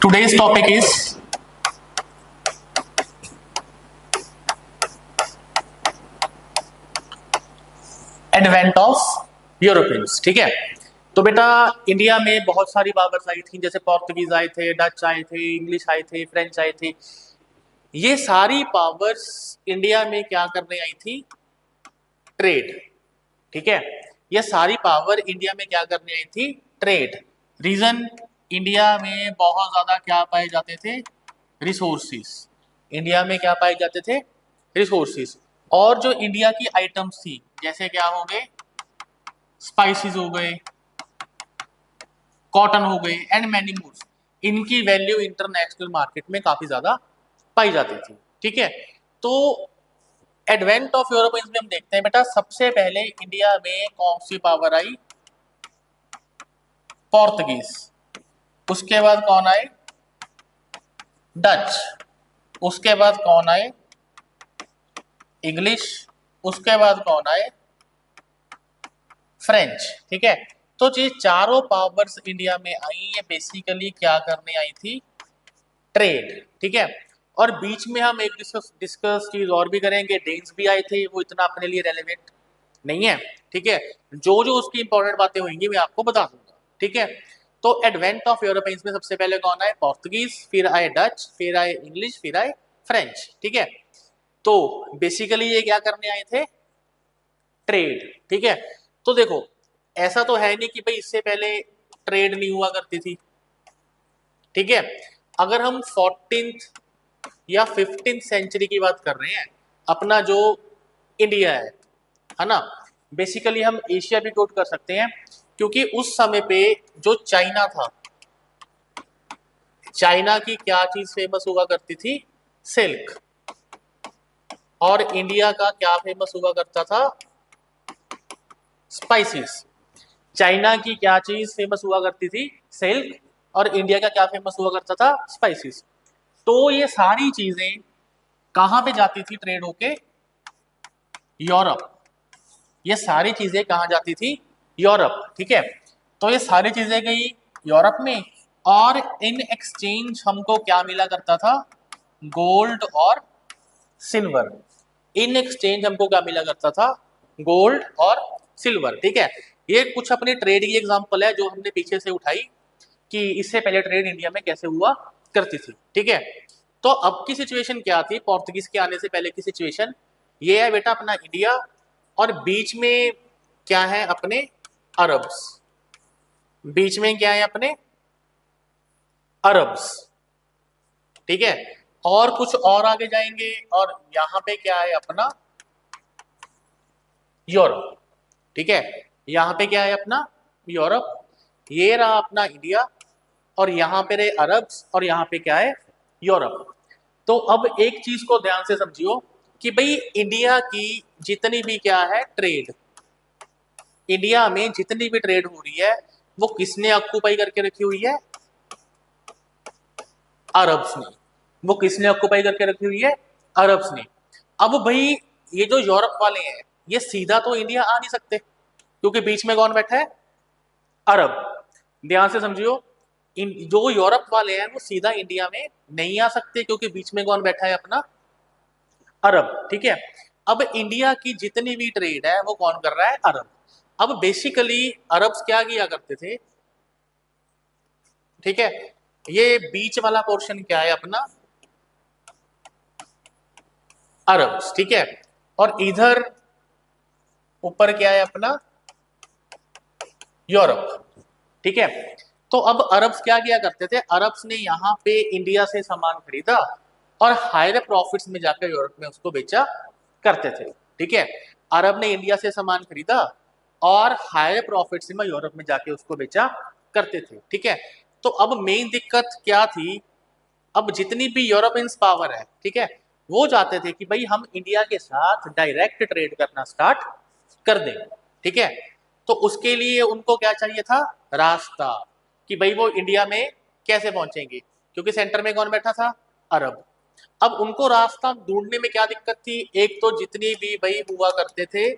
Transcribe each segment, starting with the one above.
Today's topic is advent of Europeans. ठीक है, तो बेटा इंडिया में बहुत सारी पावर्स आई थी, जैसे पोर्तुगीज आए थे, डच आए थे, इंग्लिश आए थे, फ्रेंच आए थे। ये सारी पावर्स इंडिया में क्या करने आई थी? ट्रेड। ठीक है, ये सारी पावर इंडिया में क्या करने आई थी? ट्रेड। रीजन, इंडिया में बहुत ज्यादा क्या पाए जाते थे? रिसोर्सिस। इंडिया में क्या पाए जाते थे? रिसोर्सिस। और जो इंडिया की आइटम्स थी, जैसे क्या हो गए? स्पाइसेस हो गए, कॉटन हो गए एंड मैनी मोर्स, इनकी वैल्यू इंटरनेशनल मार्केट में काफी ज्यादा पाई जाती थी। ठीक है, तो एडवेंट ऑफ यूरोपियंस में हम देखते हैं बेटा, सबसे पहले इंडिया में कौन सी पावर आई? पोर्तुगीज। उसके बाद कौन आए? डच। उसके बाद कौन आए? इंग्लिश। उसके बाद कौन आए? फ्रेंच। ठीक है, तो ये चारों पावर्स इंडिया में आई, ये बेसिकली क्या करने आई थी? ट्रेड। ठीक है, और बीच में हम एक डिस्कस चीज और भी करेंगे, डेन्स भी आए थे, वो इतना अपने लिए रेलेवेंट नहीं है। ठीक है, जो जो उसकी इंपॉर्टेंट बातें होंगी मैं आपको बता दूंगा। ठीक है, तो एडवेंट ऑफ यूरोपियंस में सबसे पहले कौन आए? पोर्तुगीज, फिर आए डच, फिर आए इंग्लिश, फिर आए फ्रेंच। ठीक है, तो बेसिकली ये क्या करने आए थे? ट्रेड। ठीक है, तो देखो, ऐसा तो है नहीं कि भाई इससे पहले ट्रेड नहीं हुआ करती थी। ठीक है, अगर हम 14th या 15th सेंचुरी की बात कर रहे हैं, अपना जो इंडिया है ना, बेसिकली हम एशिया भी कोट कर सकते हैं, क्योंकि उस समय पे जो चाइना था, चाइना की क्या चीज फेमस हुआ करती थी? सिल्क। और इंडिया का क्या फेमस हुआ करता था? स्पाइसेस। चाइना की क्या चीज फेमस हुआ करती थी? सिल्क। और इंडिया का क्या फेमस हुआ करता था? स्पाइसेस। तो ये सारी चीजें कहां पे जाती थी ट्रेड होके? यूरोप। ये सारी चीजें कहां जाती थी? यूरोप। ठीक है, तो ये सारी चीजें गई यूरोप में, और इन एक्सचेंज हमको क्या मिला करता था? गोल्ड और सिल्वर। इन एक्सचेंज हमको क्या मिला करता था? गोल्ड और सिल्वर। ठीक है, ये कुछ अपनी ट्रेड की एग्जांपल है जो हमने पीछे से उठाई कि इससे पहले ट्रेड इंडिया में कैसे हुआ करती थी। ठीक है, तो अब की सिचुएशन क्या थी? पोर्तुगीज के आने से पहले की सिचुएशन ये है बेटा, अपना इंडिया, और बीच में क्या है? अपने अरब्स। बीच में क्या है? अपने अरब्स। ठीक है, और कुछ और आगे जाएंगे, और यहां पे क्या है? अपना यूरोप। ठीक है, यहां पे क्या है? अपना यूरोप। ये रहा अपना इंडिया, और यहां पे रहे अरब्स, और यहां पे क्या है? यूरोप। तो अब एक चीज को ध्यान से समझियो कि भाई इंडिया की जितनी भी क्या है ट्रेड, इंडिया में जितनी भी ट्रेड हो रही है, वो किसने ऑक्युपाई करके रखी हुई है? अरब्स ने। वो किसने ऑक्युपाई करके रखी हुई है? अरब्स ने। अब भाई ये जो यूरोप वाले हैं, ये सीधा तो इंडिया आ नहीं सकते, क्योंकि बीच में कौन बैठा है? अरब। ध्यान से समझियो, इन जो यूरोप वाले हैं वो सीधा इंडिया में नहीं आ सकते, क्योंकि बीच में कौन बैठा है? अपना अरब। ठीक है, अब इंडिया की जितनी भी ट्रेड है वो कौन कर रहा है? अरब। अब बेसिकली अरब्स क्या किया करते थे? ठीक है, ये बीच वाला पोर्शन क्या है? अपना अरब्स। ठीक है, और इधर ऊपर क्या है? अपना यूरोप। ठीक है, तो अब अरब्स क्या किया करते थे? अरब्स ने यहाँ पे इंडिया से सामान खरीदा और हायर प्रॉफिट्स में जाकर यूरोप में उसको बेचा करते थे। ठीक है, अरब ने इंडिया से सामान खरीदा और हायर प्रॉफिट्स में यूरोप में जाके उसको बेचा करते थे। ठीक है, तो अब मेन दिक्कत क्या थी? अब जितनी भी यूरोपियंस पावर है, ठीक है, वो चाहते थे कि भाई हम इंडिया के साथ डायरेक्ट ट्रेड करना स्टार्ट कर दें। ठीक है, तो उसके लिए उनको क्या चाहिए था? रास्ता, कि भाई वो इंडिया में कैसे पहुंचेंगे, क्योंकि सेंटर में कौन बैठा था? अरब। अब उनको रास्ता ढूंढने में क्या दिक्कत थी? एक तो जितनी भी भाई हुआ करते थे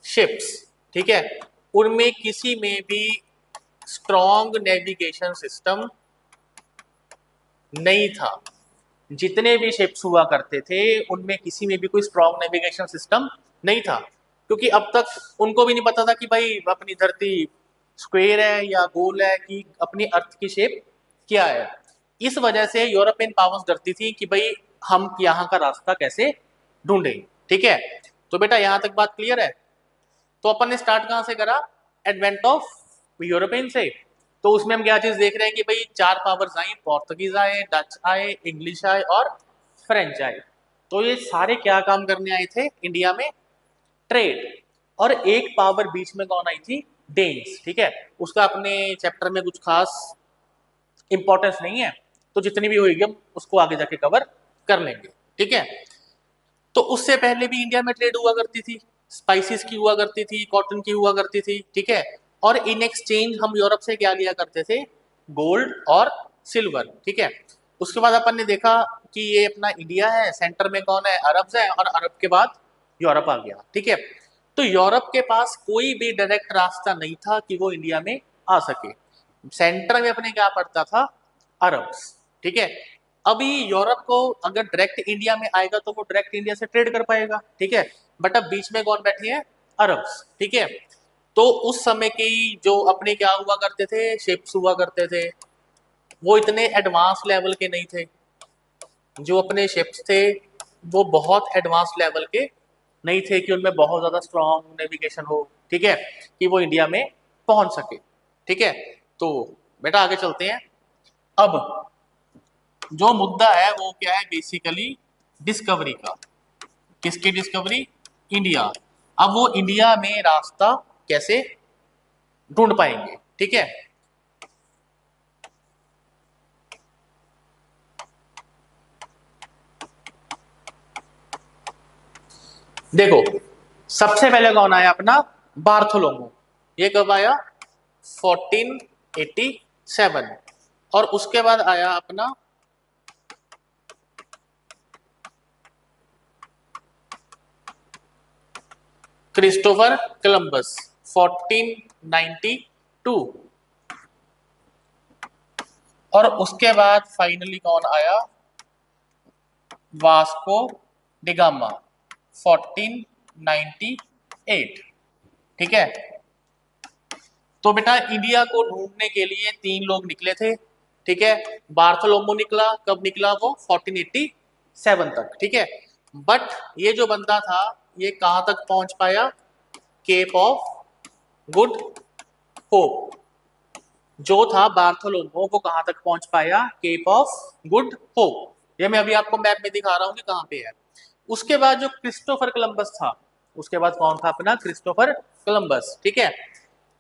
शिप्स, ठीक है, उनमें किसी में भी स्ट्रॉन्ग नेविगेशन सिस्टम नहीं था। जितने भी शिप्स हुआ करते थे उनमें किसी में भी कोई स्ट्रॉन्ग नेविगेशन सिस्टम नहीं था, क्योंकि अब तक उनको भी नहीं पता था कि भाई अपनी धरती स्क्वायर है या गोल है, कि अपनी अर्थ की शेप क्या है। इस वजह से यूरोपियन पावर्स डरती थी कि भाई हम यहाँ का रास्ता कैसे ढूंढें। ठीक है, तो बेटा यहाँ तक बात क्लियर है। तो अपन ने स्टार्ट कहाँ से करा, एडवेंट ऑफ यूरोपियन से। तो उसमें हम क्या चीज देख रहे हैं कि भाई चार पावर्स आई, पोर्तुगीज आए, डच आए, इंग्लिश आए और फ्रेंच आए। तो ये सारे क्या काम करने आए थे इंडिया में, ट्रेड। और एक पावर बीच में कौन आई थी, डेन्स। ठीक है, उसका अपने चैप्टर में कुछ खास इंपॉर्टेंस नहीं है, तो जितनी भी होगी हम उसको आगे जाके कवर कर लेंगे। ठीक है, तो उससे पहले भी इंडिया में ट्रेड हुआ करती थी, स्पाइसेस की हुआ करती थी, कॉटन की हुआ करती थी। ठीक है, और इन एक्सचेंज हम यूरोप से क्या लिया करते थे, गोल्ड और सिल्वर। ठीक है, उसके बाद अपन ने देखा कि ये अपना इंडिया है, सेंटर में कौन है, अरब्स है, और अरब के बाद यूरोप आ गया। ठीक है, तो यूरोप के पास कोई भी डायरेक्ट रास्ता नहीं था कि वो इंडिया में आ सके। सेंटर में अपने क्या पड़ता था, अरब्स। ठीक है, अभी यूरोप को अगर डायरेक्ट इंडिया में आएगा तो वो डायरेक्ट इंडिया से ट्रेड कर पाएगा। ठीक है, बट अब बीच में कौन बैठे हैं, अरब्स। ठीक है, तो उस समय की जो अपने क्या हुआ करते थे, शिप्स हुआ करते थे, वो इतने एडवांस लेवल के नहीं थे। जो अपने शिप्स थे वो बहुत एडवांस लेवल के नहीं थे कि उनमें बहुत ज्यादा स्ट्रॉन्ग नेविगेशन हो। ठीक है, कि वो इंडिया में पहुंच सके। ठीक है, तो बेटा आगे चलते हैं। अब जो मुद्दा है वो क्या है, बेसिकली डिस्कवरी का। किसकी डिस्कवरी, इंडिया। अब वो इंडिया में रास्ता कैसे ढूंढ पाएंगे। ठीक है, देखो सबसे पहले कौन आया अपना, बार्थोलोमो। ये कब आया, 1487। और उसके बाद आया अपना क्रिस्टोफर कोलंबस, 1492। और उसके बाद फाइनली कौन आया, वास्को डिगामा, 1498। ठीक है, तो बेटा इंडिया को ढूंढने के लिए तीन लोग निकले थे। ठीक है, बार्थोलोमो निकला, कब निकला वो, 1487 तक। ठीक है, बट ये जो बंदा था ये कहां तक पहुंच पाया, केप ऑफ गुड होप। जो था बार्थोलोमो वो कहां तक पहुंच पाया, केप ऑफ गुड होप। ये मैं अभी आपको मैप में दिखा रहा हूं कि कहां पे है। उसके बाद जो क्रिस्टोफर कोलंबस था, उसके बाद कौन था अपना, क्रिस्टोफर कोलंबस। ठीक है,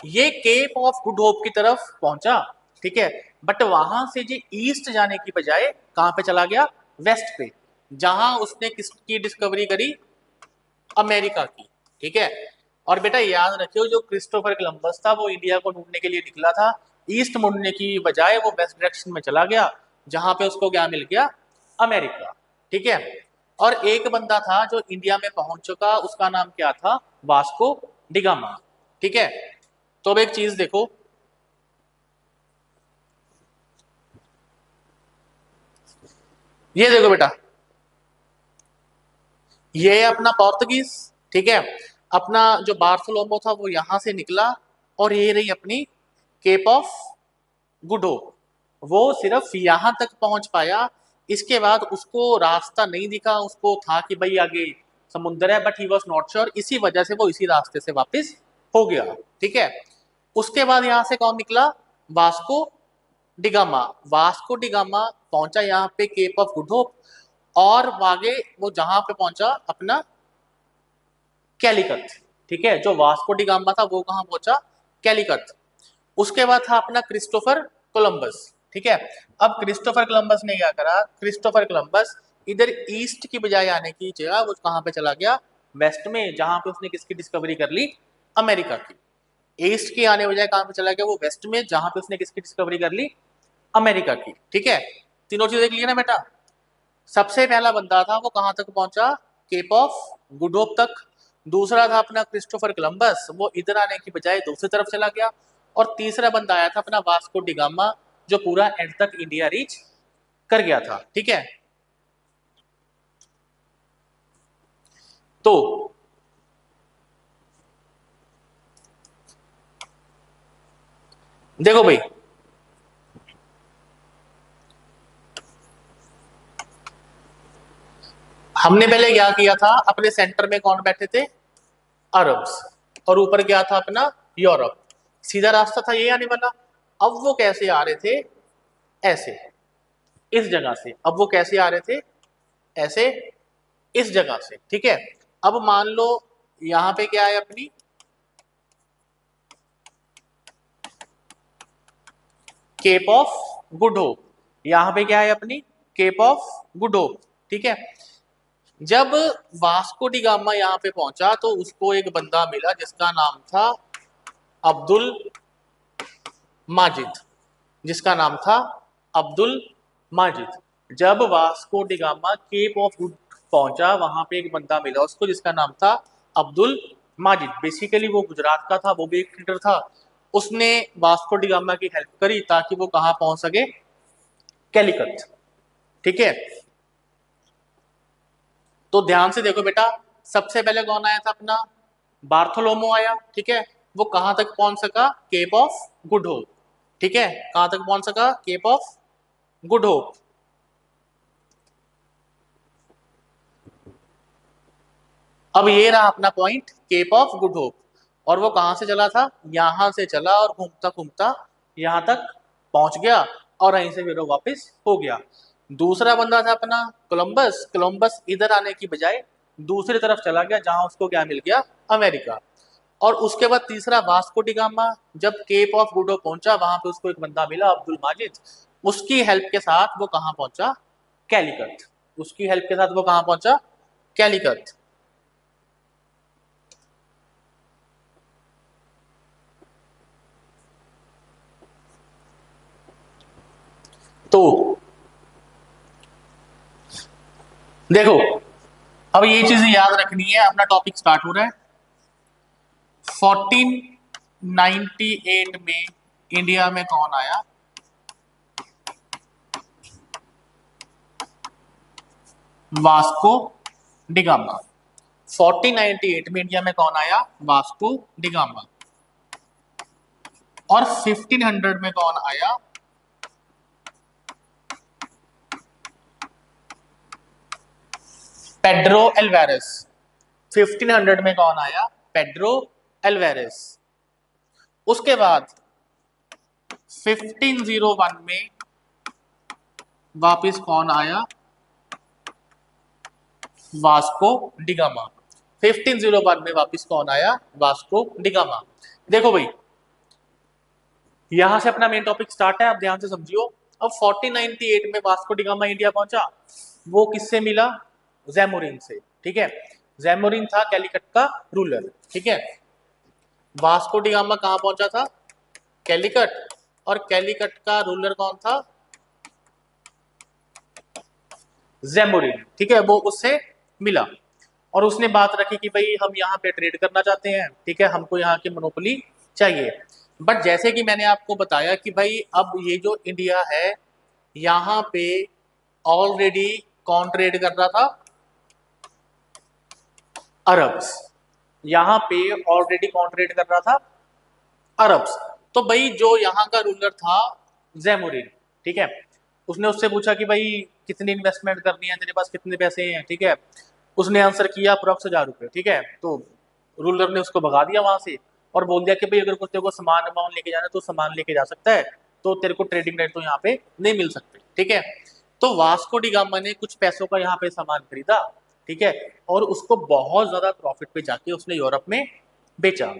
ये केप ऑफ गुड होप की तरफ पहुंचा। ठीक है, बट वहां से जो ईस्ट जाने की बजाय कहां पे चला गया, वेस्ट पे, जहां उसने किसकी डिस्कवरी करी, अमेरिका की। ठीक है, और बेटा याद रखियो जो क्रिस्टोफर कोलंबस था वो इंडिया को ढूंढने के लिए निकला था, ईस्ट मुड़ने की बजाय वो वेस्ट डायरेक्शन में चला गया, जहां पे उसको क्या मिल गया, अमेरिका। ठीक है, और एक बंदा था जो इंडिया में पहुंच चुका, उसका नाम क्या था, वास्को डिगामा। ठीक है, तो अब एक चीज देखो, ये देखो बेटा, ये है अपना पोर्तुगीज। ठीक है, अपना जो बार्थोलोमो था वो यहां से निकला, और ये रही अपनी केप ऑफ गुड होप। वो सिर्फ यहां तक पहुंच पाया, इसके बाद उसको रास्ता नहीं दिखा। उसको था कि भाई आगे समुद्र है, but he was not sure, इसी वजह से वो इसी रास्ते से वापस हो गया। ठीक है, उसके बाद यहां से कौन निकला, वास्को डिगामा। वास्को डिगामा पहुंचा यहाँ पे केप ऑफ गुड होप, और आगे वो जहां पे पहुंचा अपना कैलिकट। ठीक है, जो वास्को डिगामा था वो कहां पहुंचा, कैलिकट। उसके बाद था अपना क्रिस्टोफर कोलंबस। ठीक है, अब क्रिस्टोफर कोलंबस ने क्या करा, क्रिस्टोफर कोलंबस इधर ईस्ट की बजाय आने की जगह वो कहां पे चला गया, वेस्ट में, जहां पे उसने किसकी डिस्कवरी कर ली, अमेरिका की। ईस्ट की आने बजाय कहां पे चला गया वो, वेस्ट में, जहां पे उसने किसकी डिस्कवरी कर ली, अमेरिका की। ठीक है, तीनों चीजें क्लियर है बेटा। सबसे पहला बंदा था वो कहां तक पहुंचा, केप ऑफ गुड होप तक। दूसरा था अपना क्रिस्टोफर कोलंबस, वो इधर आने की बजाय दूसरी तरफ चला गया। और तीसरा बंदा आया था अपना वास्को डिगामा, जो पूरा एंड तक इंडिया रीच कर गया था। ठीक है, तो देखो भाई, हमने पहले क्या किया था, अपने सेंटर में कौन बैठे थे, अरब्स, और ऊपर क्या था अपना, यूरोप। सीधा रास्ता था ये आने वाला। अब वो कैसे आ रहे थे, ऐसे, इस जगह से। अब वो कैसे आ रहे थे, ऐसे, इस जगह से। ठीक है, अब मान लो यहां पे क्या है अपनी, केप ऑफ गुड होप। यहां पे क्या है अपनी, केप ऑफ गुड होप। ठीक है, जब वास्को डी गामा यहाँ पे पहुंचा तो उसको एक बंदा मिला जिसका नाम था अब्दुल माजिद, जिसका नाम था अब्दुल माजिद। जब Vasco da Gama Cape of Good पहुंचा, वहां पे एक बंदा मिला उसको जिसका नाम था अब्दुल माजिद। बेसिकली वो गुजरात का था, वो भी एक ट्रेडर था। उसने वास्को डी गामा की हेल्प करी ताकि वो कहां पहुंच सके, कैलिकट। ठीक है, तो ध्यान से देखो बेटा, सबसे पहले कौन आया था अपना, बार्थोलोमो आया। ठीक है, वो कहां तक पहुंच सका, केप ऑफ गुड होप। ठीक है, कहां तक पहुंच सका, केप ऑफ गुड होप। अब ये रहा अपना point, Cape of Good Hope. और वो कहां से चला था, यहां से चला और घूमता घूमता यहां तक पहुंच गया, और यहीं से फिर वो वापस हो गया। दूसरा बंदा था अपना कोलंबस। कोलंबस इधर आने की बजाय दूसरी तरफ चला गया, जहां उसको क्या मिल गया, अमेरिका। और उसके बाद तीसरा वास्को डी गामा, जब केप ऑफ गुड होप पहुंचा, वहां पे उसको एक बंदा मिला अब्दुल माजिद। उसकी हेल्प के साथ वो कहां पहुंचा, कैलिकट। उसकी हेल्प के साथ वो कहां पहुंचा, कैलिकट। तो देखो, अब ये चीजें याद रखनी है। अपना टॉपिक स्टार्ट हो रहा है। 1498 में इंडिया में कौन आया, वास्को डिगामा। 1498 में इंडिया में कौन आया, वास्को डिगामा। और 1500 में कौन आया, पेड्रो एल्वेरेस। 1500 में कौन आया, पेड्रो एल्वेरेस। उसके बाद 1501 में वापिस कौन आया, वास्को डिगामा। 1501 में वापिस कौन आया, वास्को डिगामा। देखो भाई, यहां से अपना मेन टॉपिक स्टार्ट है, आप ध्यान से समझियो। अब 1498 में वास्को डिगामा इंडिया पहुंचा, वो किससे मिला, जैमोरिन से। ठीक है, जैमोरिन था कैलिकट का रूलर। ठीक है, वास्को डिगामा कहां पहुंचा था, कैलिकट। और कैलिकट का रूलर कौन था, जैमोरिन। ठीक है, वो उससे मिला और उसने बात रखी कि भाई हम यहाँ पे ट्रेड करना चाहते हैं। ठीक है, हमको यहाँ की मोनोपोली चाहिए। बट जैसे कि मैंने आपको बताया कि भाई अब ये जो इंडिया है, यहाँ पे ऑलरेडी कौन ट्रेड कर रहा था, अरब्स। यहाँ पे ऑलरेडी कौन ट्रेड कर रहा था, अरब्स। तो भाई जो यहाँ का रूलर था जैमुरीन, ठीक है, उसने उससे पूछा कि भाई कितनी इन्वेस्टमेंट करनी है, तेरे पास कितने पैसे हैं। ठीक है, उसने आंसर किया अप्रोक्स 1000 रुपये। ठीक है, तो रूलर ने उसको भगा दिया वहां से और बोल दिया कि भाई अगर कुछ तेरे को सामान वामान लेके जाना है तो सामान लेके जा सकता है, तो तेरे को ट्रेडिंग रेट तो यहाँ पे नहीं मिल सकते। ठीक है, तो वास्को डी गामा ने कुछ पैसों का यहाँ पे सामान खरीदा। ठीक है, और उसको बहुत ज्यादा प्रॉफिट पे जाके उसने यूरोप में बेचा।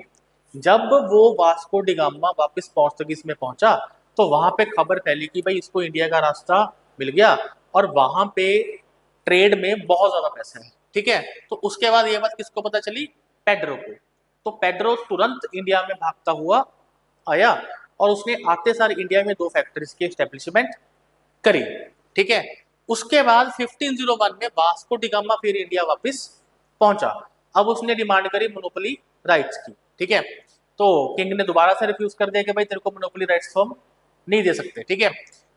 जब वो वास्को डी गामा वापस पोर्तुगीज में पहुंचा, तो वहां पे खबर फैली कि भाई इसको इंडिया का रास्ता मिल गया और वहां पे ट्रेड में बहुत ज्यादा पैसा है। ठीक है, तो उसके बाद ये बात किसको पता चली, पेड्रो को। तो पेड्रो तुरंत इंडिया में भागता हुआ आया और उसने आते सार इंडिया में 2 फैक्ट्रीज की एस्टेब्लिशमेंट करी। ठीक है, उसके बाद 1501 में वास्को डी गामा फिर इंडिया वापस पहुंचा। अब उसने डिमांड करी मोनोपोली राइट्स की। ठीक है, तो किंग ने दोबारा से रिफ्यूज कर दिया कि भाई तेरे को मोनोपोली राइट्स तो हम नहीं दे सकते। ठीक है,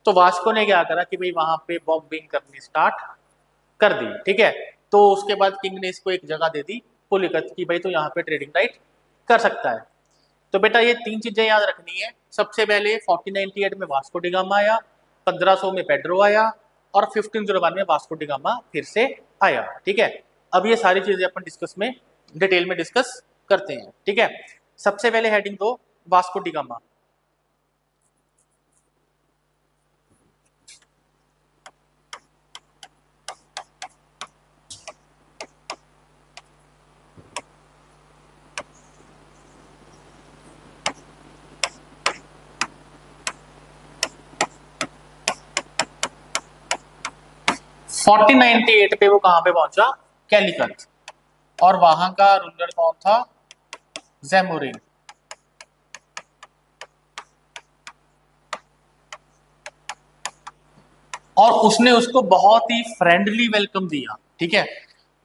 तो वास्को ने क्या करा कि भाई वहां पे बॉम्बिंग करनी स्टार्ट कर दी, ठीक है। तो उसके बाद किंग ने इसको एक जगह दे दी पुलिकत की भाई तो यहाँ पे ट्रेडिंग राइट कर सकता है। तो बेटा ये तीन चीजें याद रखनी है। सबसे पहले 1498 में वास्को डी गामा आया, 1500 में पेड्रो आया, और 1501 में वास्को डी गामा फिर से आया, ठीक है। अब ये सारी चीजें अपन डिस्कस में डिटेल में डिस्कस करते हैं, ठीक है। सबसे पहले हेडिंग दो वास्को डी गामा। फोर्टीन 98 पे वो कहां पे पहुंचा? कैलिकट। और वहां का रूलर कौन था? जैमोरिन। और उसने उसको बहुत ही फ्रेंडली वेलकम दिया, ठीक है।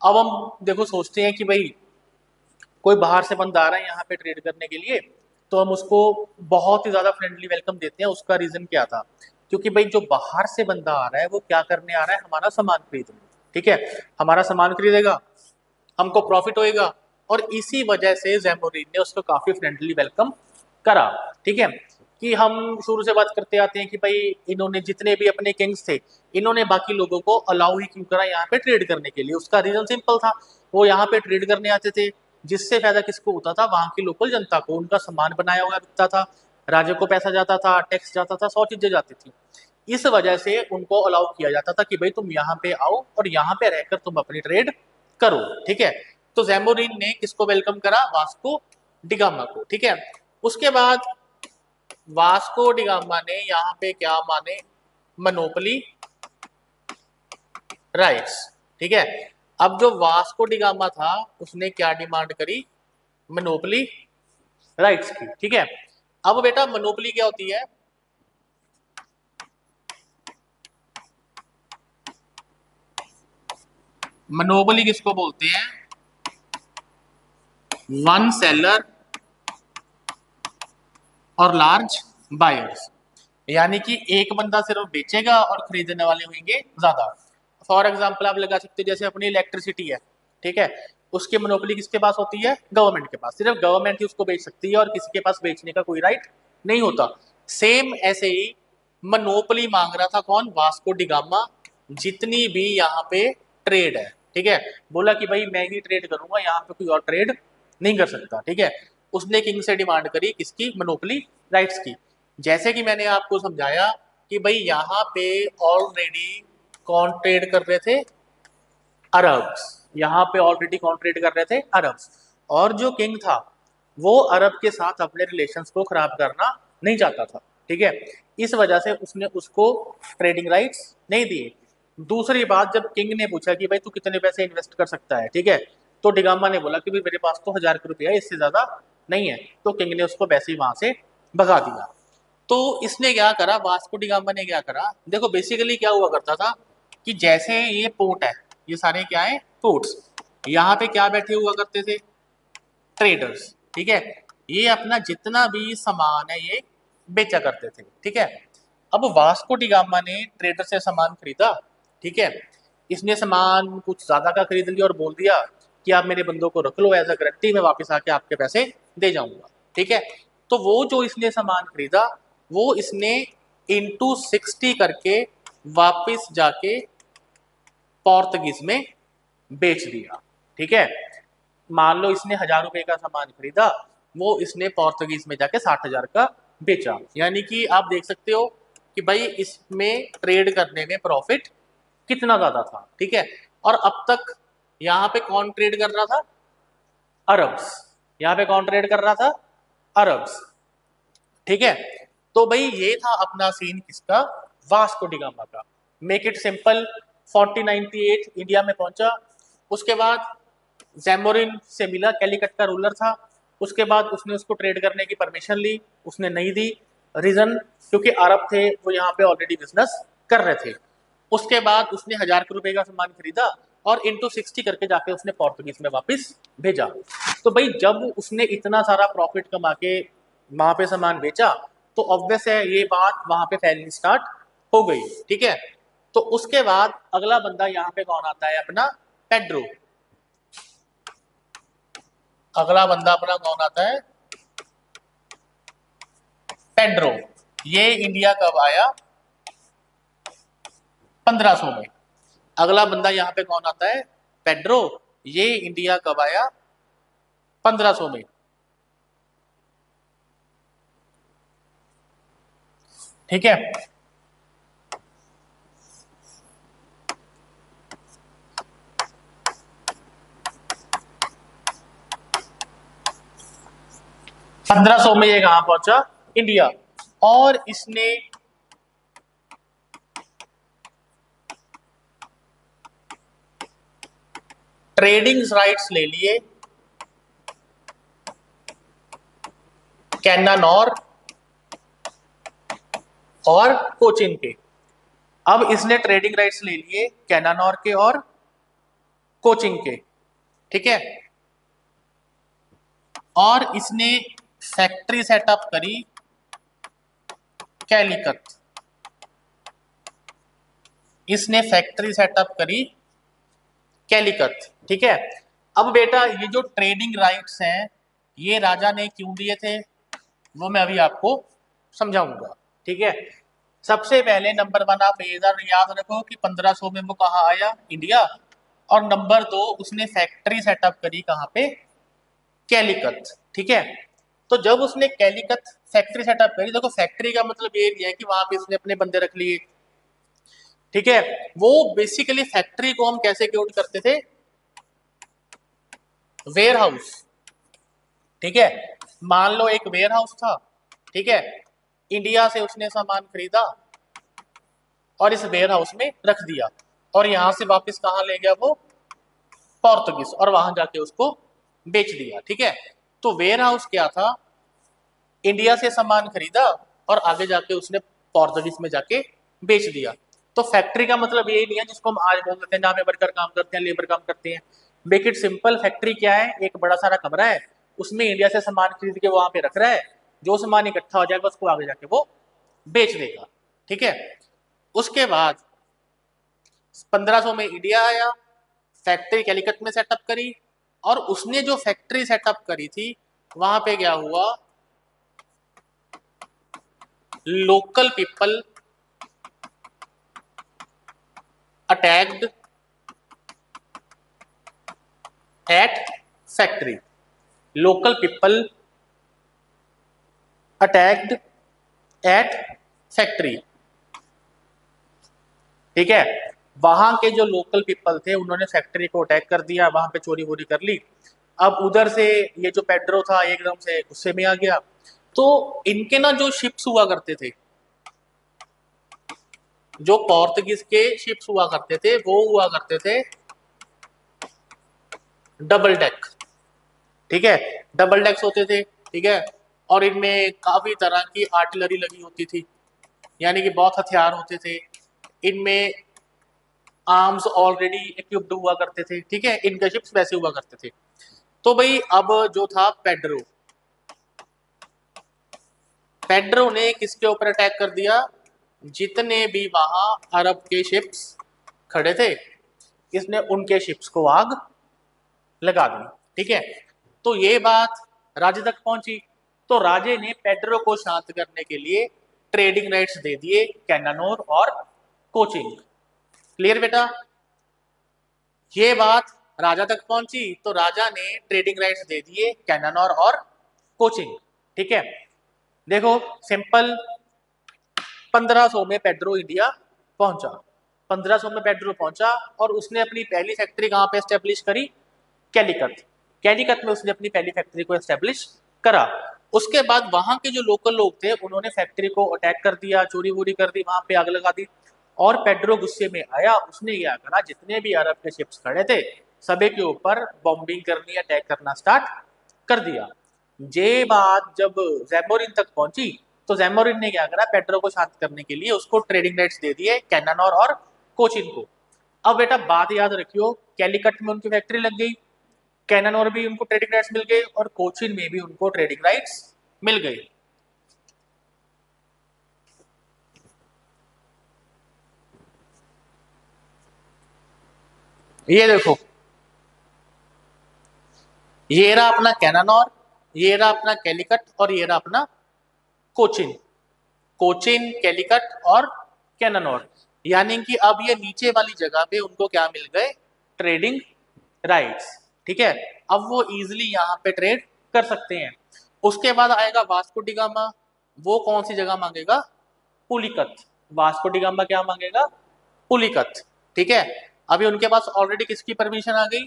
अब हम देखो सोचते हैं कि भाई कोई बाहर से बंदा आ रहा है यहाँ पे ट्रेड करने के लिए, तो हम उसको बहुत ही ज्यादा फ्रेंडली वेलकम देते हैं। उसका रीजन क्या था? क्योंकि भाई जो बाहर से बंदा आ रहा है वो क्या करने आ रहा है? हमारा सामान खरीदने, ठीक है। हमारा सामान खरीदेगा, हमको प्रॉफिट होएगा, और इसी वजह से जैमोरिन ने उसको काफी फ्रेंडली वेलकम करा, ठीक है। कि हम शुरू से बात करते आते हैं कि भाई इन्होंने जितने भी अपने किंग्स थे, इन्होंने बाकी लोगों को अलाउ ही क्यों करा यहाँ पे ट्रेड करने के लिए? उसका रीजन सिंपल था, वो यहाँ पे ट्रेड करने आते थे, जिससे फायदा किसको होता था? वहां की लोकल जनता को। उनका सामान बनाया हुआ बिकता था, राज्य को पैसा जाता था, टैक्स जाता था, 100 चीजें जाती थी। इस वजह से उनको अलाउ किया जाता था कि भाई तुम यहाँ पे आओ और यहाँ पे रहकर तुम अपनी ट्रेड करो, ठीक है। तो जैमोरिन ने किसको वेलकम करा? वास्को डिगामा को, ठीक है। उसके बाद वास्को डिगामा ने यहाँ पे क्या माने? मोनोपोली राइट्स, ठीक है। अब जो वास्को डिगामा था उसने क्या डिमांड करी? मोनोपोली राइट्स की, ठीक है। अब बेटा मोनोपोली क्या होती है? मोनोपोली किसको बोलते हैं? वन सेलर और लार्ज बायर्स। यानी कि एक बंदा सिर्फ बेचेगा और खरीदने वाले होंगे ज्यादा। फॉर एग्जाम्पल आप लगा सकते हैं जैसे अपनी इलेक्ट्रिसिटी है, ठीक है। उसकी मोनोपोली किसके पास होती है? गवर्नमेंट के पास। सिर्फ गवर्नमेंट ही उसको बेच सकती है और किसी के पास बेचने का कोई राइट नहीं होता। सेम ऐसे ही मोनोपोली मांग रहा था कौन? Vasco da Gama. जितनी भी यहाँ पे ट्रेड है, ठीक है, बोला कि भाई मैं ही ट्रेड करूंगा, यहाँ पे कोई और ट्रेड नहीं कर सकता, ठीक है। उसने किंग से डिमांड करी किसकी? मोनोपोली राइट्स की। जैसे कि मैंने आपको समझाया कि भाई यहाँ पे ऑलरेडी कौन ट्रेड कर रहे थे? अरब्स। यहाँ पे ऑलरेडी कौन ट्रेड कर रहे थे? अरब्स। और जो किंग था वो अरब के साथ अपने रिलेशंस को खराब करना नहीं चाहता था, ठीक है। इस वजह से उसने उसको ट्रेडिंग राइट्स नहीं दिए। दूसरी बात, जब किंग ने पूछा कि भाई तू कितने पैसे इन्वेस्ट कर सकता है, ठीक है, तो डिगामा ने बोला कि भाई मेरे पास तो 1000 रुपया है, इससे ज्यादा नहीं है। तो किंग ने उसको पैसे ही वहां से भगा दिया। तो इसने क्या करा? वास्को डिगामा ने क्या करा? देखो बेसिकली क्या हुआ करता था कि जैसे ये पोर्ट है, ये सारे क्या है? पोर्ट्स। यहाँ पे क्या बैठे हुआ करते थे? ट्रेडर्स, ठीक है। ये अपना जितना भी सामान है ये बेचा करते थे, ठीक है। अब वास्को डिगामा ने ट्रेडर से सामान खरीदा, ठीक है। इसने सामान कुछ ज्यादा का खरीद लिया और बोल दिया कि आप मेरे बंदों को रख लो एज अ गारंटी, मैं वापस आके आपके पैसे दे जाऊंगा, ठीक है। तो वो जो इसने सामान खरीदा वो इसने इंटू 60 करके वापस जाके पोर्तुगीज में बेच दिया, ठीक है। मान लो इसने 1000 रुपए का सामान खरीदा, वो इसने पोर्तुगीज में जाके 60,000 का बेचा। यानी कि आप देख सकते हो कि भाई इसमें ट्रेड करने में प्रॉफिट कितना ज्यादा था, ठीक है। और अब तक यहाँ पे कौन ट्रेड कर रहा था? अरब्स। यहाँ पे कौन ट्रेड कर रहा था? अरब्स, ठीक है। तो भाई ये था अपना सीन किसका? वास्को डिगामा का। मेक इट सिंपल, 1498 इंडिया में पहुंचा। उसके बाद जैमोरिन से मिला, कैलिकट का रूलर था। उसके बाद उसने उसको ट्रेड करने की परमिशन ली, उसने नहीं दी। रीजन? क्योंकि अरब थे वो यहाँ पे ऑलरेडी बिजनेस कर रहे थे। उसके बाद उसने 1000 रुपए का सामान खरीदा और इंटू 60 करके जाके उसने पोर्तुगीज में वापस भेजा। तो भाई जब उसने इतना सारा प्रॉफिट कमा के वहां पे सामान बेचा तो ऑब्वियस है ये बात वहां पे फैलनी स्टार्ट हो गई, ठीक है। तो उसके बाद अगला बंदा यहाँ पे कौन आता है, अपना पेड्रो। अगला बंदा अपना कौन आता है, पेड्रो। ये इंडिया कब आया, 1500 में। अगला बंदा यहाँ पे कौन आता है, पेड्रो। ये इंडिया कब आया, 1500 में। ठीक है। पंद्रह सौ में ये कहां पहुंचा, इंडिया। और इसने ट्रेडिंग राइट्स ले लिए कैनानौर और कोचिन के। अब इसने ट्रेडिंग राइट्स ले लिए कैनानौर के और कोचिन के, ठीक है। और इसने फैक्ट्री सेटअप करी कैलिकत। इसने फैक्ट्री सेटअप करी कैलिकत, ठीक है। अब बेटा ये जो ट्रेडिंग राइट्स हैं ये राजा ने क्यों दिए थे, वो मैं अभी आपको समझाऊंगा, ठीक है। सबसे पहले नंबर 1 आप याद रखो कि 1500 में वो कहाँ आया, इंडिया। और नंबर 2 उसने फैक्ट्री सेटअप करी कहाँ पे, कैलिकत, ठीक है। तो जब उसने कैलिकत फैक्ट्री सेटअप करी, देखो फैक्ट्री का मतलब ये नहीं है कि वहां पे उसने अपने बंदे रख लिए, ठीक है। वो बेसिकली फैक्ट्री को हम कैसे क्यूट करते थे, वेयर हाउस, ठीक है। मान लो एक वेयर हाउस था, ठीक है। इंडिया से उसने सामान खरीदा और इस वेयर हाउस में रख दिया, और यहां से वापस कहां ले गया वो, पोर्तुगीज, और वहां जाके उसको बेच दिया, ठीक है। तो वेयर हाउस क्या था, इंडिया से सामान खरीदा और आगे जाके उसने पोर्तुगीज में जाके बेच दिया। तो फैक्ट्री का मतलब ये नहीं है जिसको हम आज बोल देते हैं जहाँ पे वर्कर काम करते हैं, लेबर काम करते हैं। मेक इट सिंपल, फैक्ट्री क्या है, एक बड़ा सारा कमरा है, उसमें इंडिया से सामान खरीद के वहां पे रख रहा है, जो सामान इकट्ठा हो जाएगा उसको आगे जाके वो बेच देगा, ठीक है। उसके बाद 1500 में इंडिया आया, फैक्ट्री कैलिकट में सेटअप करी, और उसने जो फैक्ट्री सेटअप करी थी वहां पे क्या हुआ, local people attacked at factory. Local people attacked at factory, ठीक है। वहां के जो लोकल पीपल थे उन्होंने फैक्ट्री को अटैक कर दिया, वहां पे चोरी वोरी कर ली। अब उधर से ये जो पेड्रो था एकदम से गुस्से में आ गया। तो इनके ना जो शिप्स हुआ करते थे, जो पोर्तुगीज के शिप्स हुआ करते थे वो हुआ करते थे डबल डेक, ठीक है। डबल डेक्स होते थे, ठीक है। और इनमें काफी तरह की आर्टिलरी लगी होती थी, यानी कि बहुत हथियार होते थे इनमें, आर्म्स ऑलरेडी इक्विप्ड हुआ करते थे, ठीक है। इनके शिप्स वैसे हुआ करते थे। तो भाई अब जो था पेड्रो, पेड्रो ने किसके ऊपर अटैक कर दिया, जितने भी वहां अरब के शिप्स खड़े थे इसने उनके शिप्स को आग लगा दी, ठीक है। तो ये बात राजे तक पहुंची, तो राजे ने पेड्रो को शांत करने के लिए ट्रेडिंग राइट्स दे दिए कैनानोर और कोचिन। क्लियर बेटा, ये बात राजा तक पहुंची तो राजा ने ट्रेडिंग राइट्स दे दिए कैनानोर और कोचिन, ठीक है। देखो सिंपल, 1500 में पेड्रो इंडिया पहुंचा, 1500 में पेड्रो पहुंचा और उसने अपनी पहली फैक्ट्री कहां पे एस्टेब्लिश करी, कैलिकट। कैलिकट में उसने अपनी पहली फैक्ट्री को एस्टेब्लिश करा। उसके बाद वहां के जो लोकल लोग थे उन्होंने फैक्ट्री को अटैक कर दिया, चोरी वोरी कर दी, वहां पे आग लगा दी। और पेड्रो गुस्से में आया, उसने क्या करा, जितने भी अरब के शिप्स खड़े थे सभी के ऊपर बॉम्बिंग करनी, अटैक करना स्टार्ट कर दिया। ये बात जब जैमोरिन तक पहुंची तो जैमोरिन ने क्या करा, पेड्रो को शांत करने के लिए उसको ट्रेडिंग राइट्स दे दिए कैनानोर और कोचिन को। अब बेटा बात याद रखियो, कैलिकट में उनकी फैक्ट्री लग गई, कैनानोर भी उनको ट्रेडिंग राइट्स मिल गए और कोचिन में भी उनको ट्रेडिंग राइट्स मिल गई। ये देखो, ये रहा अपना कैनानॉर, ये रहा अपना कैलिकट, और ये रहा अपना कोचिन। कोचिन, कैलिकट और कैनानॉर। यानी कि अब ये नीचे वाली जगह पे उनको क्या मिल गए, ट्रेडिंग राइट्स। ठीक है, अब वो इजिली यहाँ पे ट्रेड कर सकते हैं। उसके बाद आएगा वास्को डिगामा। वो कौन सी जगह मांगेगा, पुलिकत। वास्को डिगामा क्या मांगेगा, पुलिकत। ठीक है, अभी उनके पास ऑलरेडी किसकी परमिशन आ गई,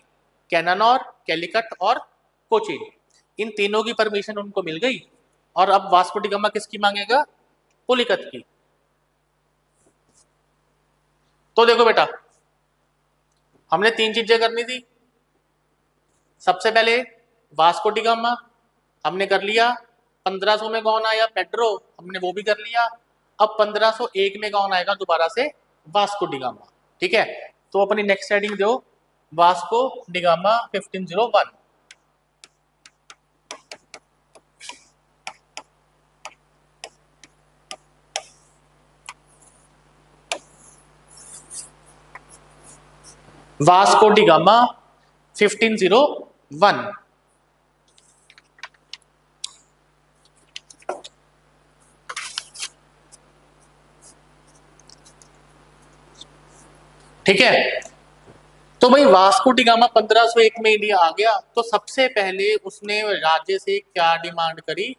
कैनानॉर, कैलिकट और कोचिन। इन तीनों की परमिशन उनको मिल गई। और अब वास्को डिगामा किसकी मांगेगा, पुलिकत की। तो देखो बेटा, हमने तीन चीजें करनी थी। सबसे पहले वास्को डिगामा हमने कर लिया। 1500 में कौन आया, पेड्रो, हमने वो भी कर लिया। अब 1501 में कौन आएगा दोबारा से, वास्को डिगामा। ठीक है, तो अपनी नेक्स्ट हेडिंग दो, वास्को डिगामा 1501। Vasco da Gama 1501। ठीक है, तो भाई वास्को डिगामा 1501 में इंडिया आ गया, तो सबसे पहले उसने राज्य से क्या डिमांड करी,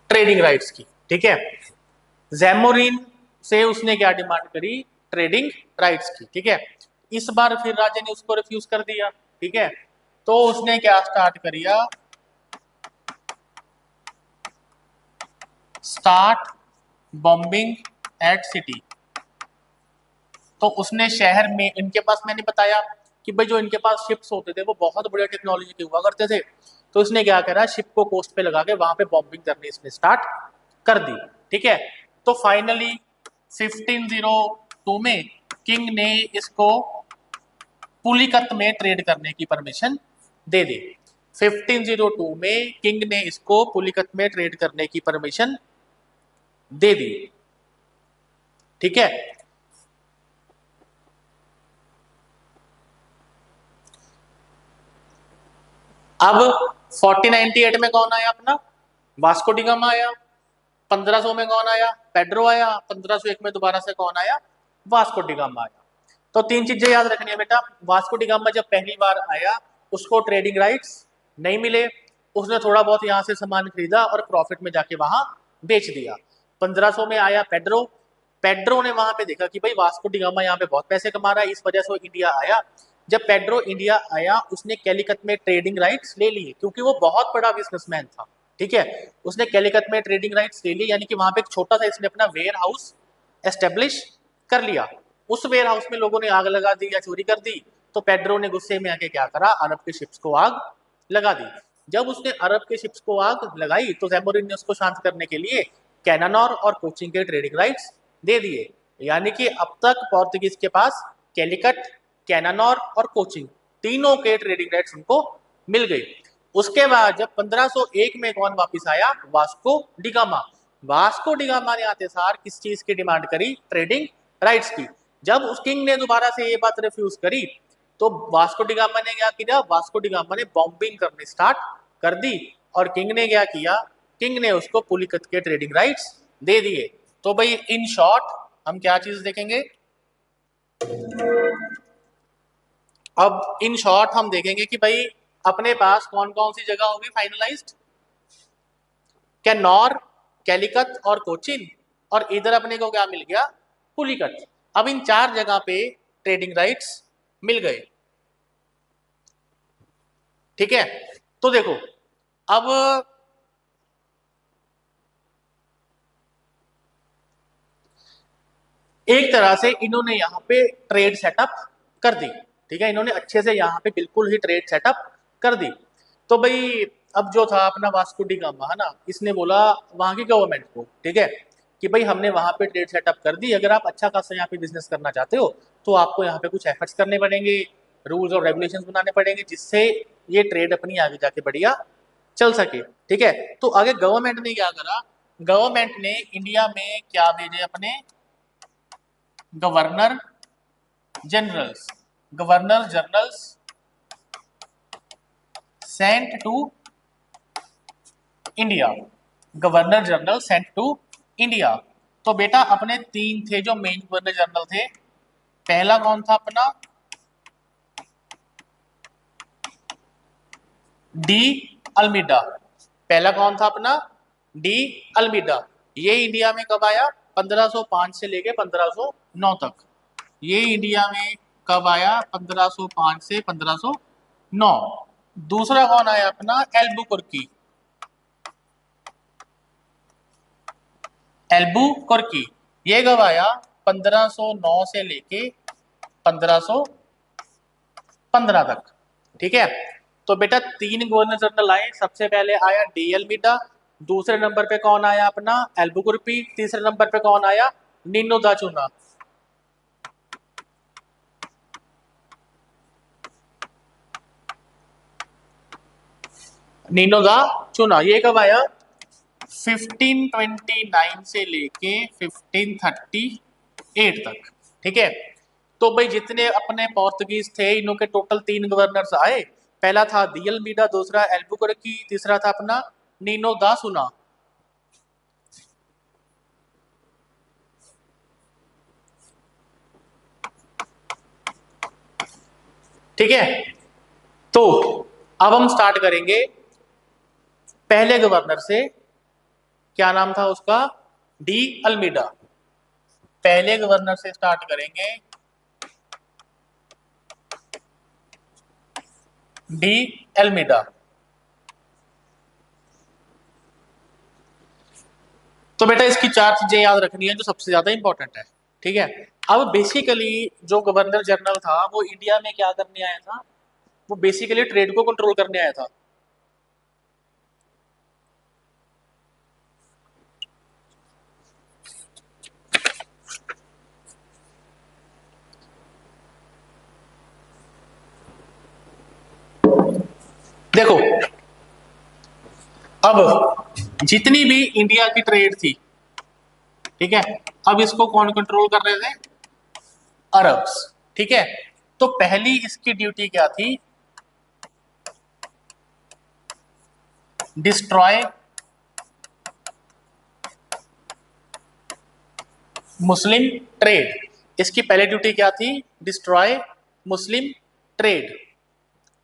ट्रेडिंग राइट्स की। ठीक है, जैमोरिन से उसने क्या डिमांड करी, ट्रेडिंग राइट्स की। ठीक है, इस बार फिर राजा ने उसको रिफ्यूज कर दिया। ठीक है, तो उसने क्या स्टार्ट किया, स्टार्ट बॉम्बिंग एट सिटी। तो उसने शहर में, इनके पास मैंने बताया कि भाई जो इनके पास शिप्स होते थे वो बहुत बढ़िया टेक्नोलॉजी के हुआ करते थे। तो इसने क्या करा, शिप को कोस्ट पे लगा के वहां पे बॉम्बिंग करनी इसने स्टार्ट कर दी। ठीक है, तो फाइनली 1502 में किंग ने इसको पुलिकत में ट्रेड करने की परमिशन दे दी। 1502 में किंग ने इसको पुलिकत में ट्रेड करने की परमिशन दे दी। ठीक है, अब 1498 में कौन आया अपना, वास्को डिगामा आया। 1500 में कौन आया, पेड्रो आया। 1501 में दोबारा से कौन आया, वास्को डिगामा आया। तो तीन चीजें याद रखनी है बेटा। वास्को डिगामा जब पहली बार आया, उसको ट्रेडिंग राइट्स नहीं मिले। उसने थोड़ा बहुत यहाँ से सामान खरीदा और प्रॉफिट में जाके वहां बेच दिया। 1500 में आया पेड्रो। पेड्रो ने वहां पे देखा कि भाई वास्को डिगामा यहाँ पे बहुत पैसे कमा रहा है, इस वजह से वो इंडिया आया। जब पेड्रो इंडिया आया, उसने कैलिकट में ट्रेडिंग राइट्स ले लिए, क्योंकि वो बहुत बड़ा बिजनेसमैन था। ठीक है, उसने कैलिकट में ट्रेडिंग राइट्स ले लिए, यानी कि वहां पे एक छोटा सा इसने अपना वेयर हाउस एस्टेब्लिश कर लिया। उस वेयर हाउस में लोगों ने आग लगा दी या चोरी कर दी। तो पेड्रो ने गुस्से में आके क्या करा, अरब के शिप्स को आग लगा दी। जब उसने अरब के शिप्स को आग लगाई, तो जैमोरिन ने उसको शांत करने के लिए कैनानॉर और कोचिंग के ट्रेडिंग राइट्स दे दिए। यानी कि अब तक पोर्तुगीज के पास कैलिकट, कैनानॉर और कोचिंग तीनों के ट्रेडिंग राइट्स उनको मिल गई। उसके बाद जब 1501 में कौन वापस आया, वास्को डिगामा। वास्को डिगामा ने आते सार किस चीज की डिमांड करी, ट्रेडिंग राइट्स की। जब उस किंग ने दोबारा से ये बात रिफ्यूज करी, तो वास्को डिगामा ने क्या किया, वास्को डिगामा ने बॉम्बिंग करनी स्टार्ट कर दी। और किंग ने क्या किया, किंग ने उसको पुलिकत के ट्रेडिंग राइट्स दे दिए। तो भाई इन शॉर्ट हम क्या चीज देखेंगे, अब इन शॉर्ट हम देखेंगे कि भाई अपने पास कौन कौन सी जगह होगी फाइनलाइज्ड, कैनौर, कैलिकत और कोचिन। और इधर अपने को क्या मिल गया, पुलिकत। अब इन चार जगह पे ट्रेडिंग राइट्स मिल गए। ठीक है, तो देखो अब एक तरह से इन्होंने यहाँ पे ट्रेड सेटअप कर दी। ठीक है, इन्होंने अच्छे से यहाँ पे बिल्कुल ही ट्रेड सेटअप कर दी। तो भाई अब जो था अपना वास्को डी गामा है ना, इसने बोला वहां की गवर्नमेंट को, ठीक है, कि भाई हमने वहां पे ट्रेड सेटअप कर दी, अगर आप अच्छा खासा यहाँ पे बिजनेस करना चाहते हो तो आपको यहाँ पे कुछ एफर्ट्स करने पड़ेंगे, रूल्स और रेगुलेशंस बनाने पड़ेंगे, जिससे ये ट्रेड अपनी आगे जाके बढ़िया चल सके। ठीक है, तो आगे गवर्नमेंट ने क्या करा, गवर्नमेंट ने इंडिया में क्या भेजे अपने governor generals, governor generals sent to India, governor general sent to India. तो बेटा अपने तीन थे जो मेन गवर्नर जनरल थे। पहला कौन था अपना, डी अल्मीडा। पहला कौन था अपना, डी अल्मीडा। ये इंडिया में कब आया, 1505 से लेके 1509 तक। ये इंडिया में कब आया, 1505 से 1509। दूसरा कौन आया अपना, एल्बुकुर्की, एल्बुकुर्की। ये कब आया, 1509 से लेके 1515 तक। ठीक है, तो बेटा तीन गवर्नर जनरल आए। सबसे पहले आया डी अल्मीडा, दूसरे नंबर पे कौन आया अपना एल्बुकुर्की, तीसरे नंबर पे कौन आया, नीनो दा चूना। नीनो दा चूना ये कब आया, 1529 से लेके 1538 तक। ठीक है, तो भाई जितने अपने पोर्तुगीज थे इनों के टोटल तीन गवर्नर्स आए। पहला था दी अल्मीडा, दूसरा एल्बुकुर्की, तीसरा था अपना नीनो दा सुना। ठीक है, तो अब हम स्टार्ट करेंगे पहले गवर्नर से। क्या नाम था उसका, डी अल्मीडा। पहले गवर्नर से स्टार्ट करेंगे, डी अल्मीडा। तो बेटा इसकी चार चीजें याद रखनी है जो सबसे ज्यादा इंपॉर्टेंट है। ठीक है, अब बेसिकली जो गवर्नर जनरल था वो इंडिया में क्या करने आया था, वो बेसिकली ट्रेड को कंट्रोल करने आया था। देखो अब जितनी भी इंडिया की ट्रेड थी, ठीक है, अब इसको कौन कंट्रोल कर रहे थे, अरब्स। ठीक है, तो पहली इसकी ड्यूटी क्या थी, डिस्ट्रॉय मुस्लिम ट्रेड। इसकी पहली ड्यूटी क्या थी, डिस्ट्रॉय मुस्लिम ट्रेड।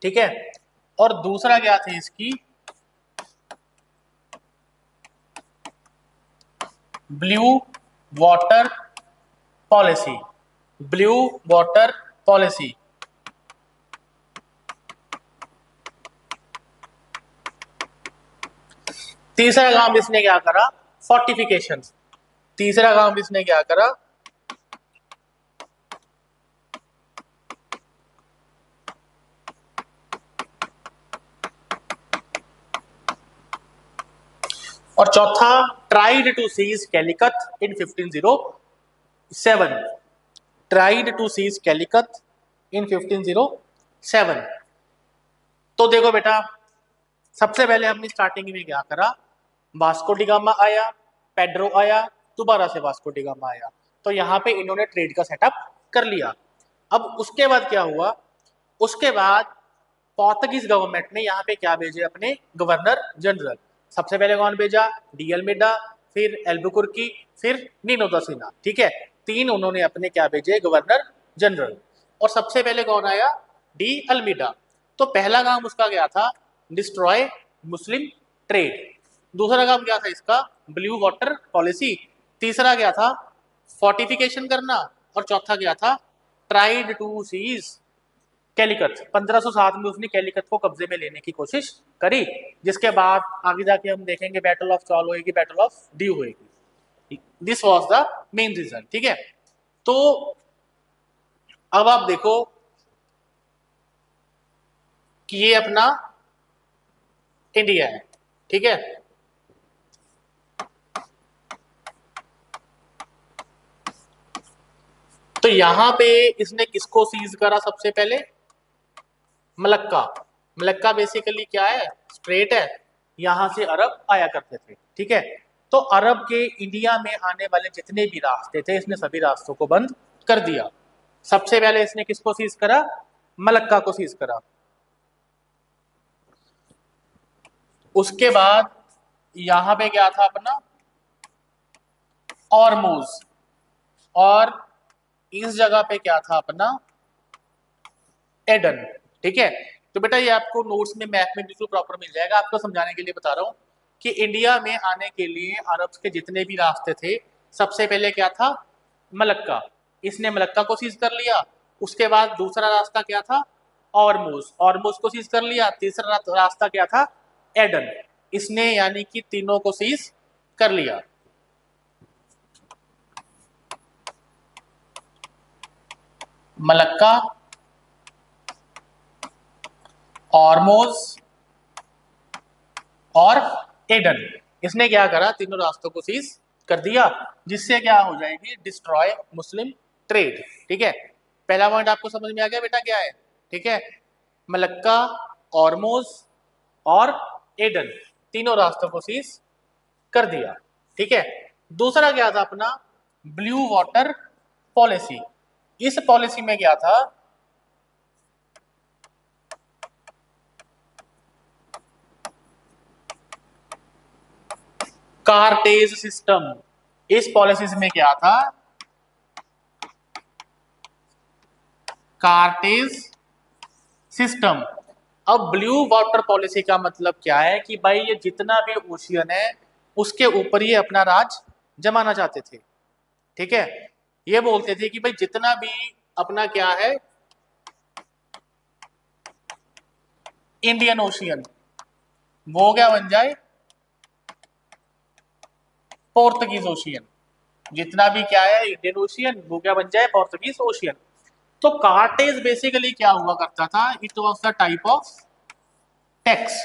ठीक है, और दूसरा क्या थी इसकी, blue water policy, blue water policy. तीसरा काम इसने क्या करा, फोर्टिफिकेशन। तीसरा काम इसने क्या करा, और चौथा tried to seize Calicut in 1507। Tried to seize Calicut in 1507। तो देखो बेटा सबसे पहले हमने स्टार्टिंग में क्या करा, वास्को डी गामा आया, पेड्रो आया, दोबारा से वास्को डी गामा आया। तो यहाँ पे इन्होंने ट्रेड का सेटअप कर लिया। अब उसके बाद क्या हुआ, उसके बाद पोर्तुगीज गवर्नमेंट ने यहाँ पे क्या भेजे, अपने गवर्नर जनरल। सबसे पहले कौन भेजा, डी अल्मीडा, फिर एल्बुकुर्की, फिर नीनो दा सिन्हा। ठीक है, तीन उन्होंने अपने क्या भेजे, गवर्नर जनरल। और सबसे पहले कौन आया, डी अल्मीडा। तो पहला काम उसका क्या था, डिस्ट्रॉय मुस्लिम ट्रेड। दूसरा काम क्या था इसका, ब्लू वाटर पॉलिसी। तीसरा क्या था, फोर्टिफिकेशन करना। और चौथा क्या था, ट्राइड टू सीज कैलिकत। 1507 में उसने कैलिकत को कब्जे में लेने की कोशिश करी, जिसके बाद आगे जाके हम देखेंगे बैटल ऑफ चॉल होएगी, बैटल ऑफ ड्यू होएगी। This was the main reason. ठीक है, तो अब आप देखो कि ये अपना इंडिया है। ठीक है, तो यहां पे इसने किसको सीज करा, सबसे पहले मलक्का। मलक्का बेसिकली क्या है, स्ट्रेट है, यहां से अरब आया करते थे। ठीक है, तो अरब के इंडिया में आने वाले जितने भी रास्ते थे इसने सभी रास्तों को बंद कर दिया। सबसे पहले इसने किसको सीज करा? मलक्का को सीज करा। उसके बाद यहां पे क्या था अपना? ऑरमोज। और इस जगह पे क्या था अपना? एडन। ठीक है, तो बेटा ये आपको नोट्स में मैप में बिल्कुल प्रॉपर मिल जाएगा। आपको समझाने के लिए बता रहा हूं कि इंडिया में आने के लिए अरब के जितने भी रास्ते थे, सबसे पहले क्या था? मलक्का। इसने मलक्का को सीज कर लिया। उसके बाद दूसरा रास्ता क्या था? ऑरमुज। ऑरमुज को सीज कर लिया। तीसरा रास्ता क्या था? एडन। इसने यानी कि तीनों को सीज कर लिया। मलक्का, ऑरमोज और एडन, इसने क्या करा? तीनों रास्तों को सीज कर दिया, जिससे क्या हो जाएगी? डिस्ट्रॉय मुस्लिम ट्रेड। ठीक है, पहला पॉइंट आपको समझ में आ गया बेटा क्या है? ठीक है, मलक्का, ऑरमोज और एडन, तीनों रास्तों को सीज कर दिया। ठीक है, दूसरा क्या था अपना? Blue water policy. इस पॉलिसी में क्या था? Cartaz system. इस पॉलिसी में क्या था? Cartaz system. अब ब्लू वाटर पॉलिसी का मतलब क्या है कि भाई ये जितना भी ओशियन है उसके ऊपर ये अपना राज जमाना चाहते थे। ठीक है, ये बोलते थे कि भाई जितना भी अपना क्या है इंडियन ओशियन, वो क्या बन जाए? पोर्तुगीज ओशियन। जितना भी क्या है इंडियन ओशियन, वो क्या बन जाए? पोर्तुगीज ओशियन। तो कार्टेज बेसिकली क्या हुआ करता था? It was the type of tax.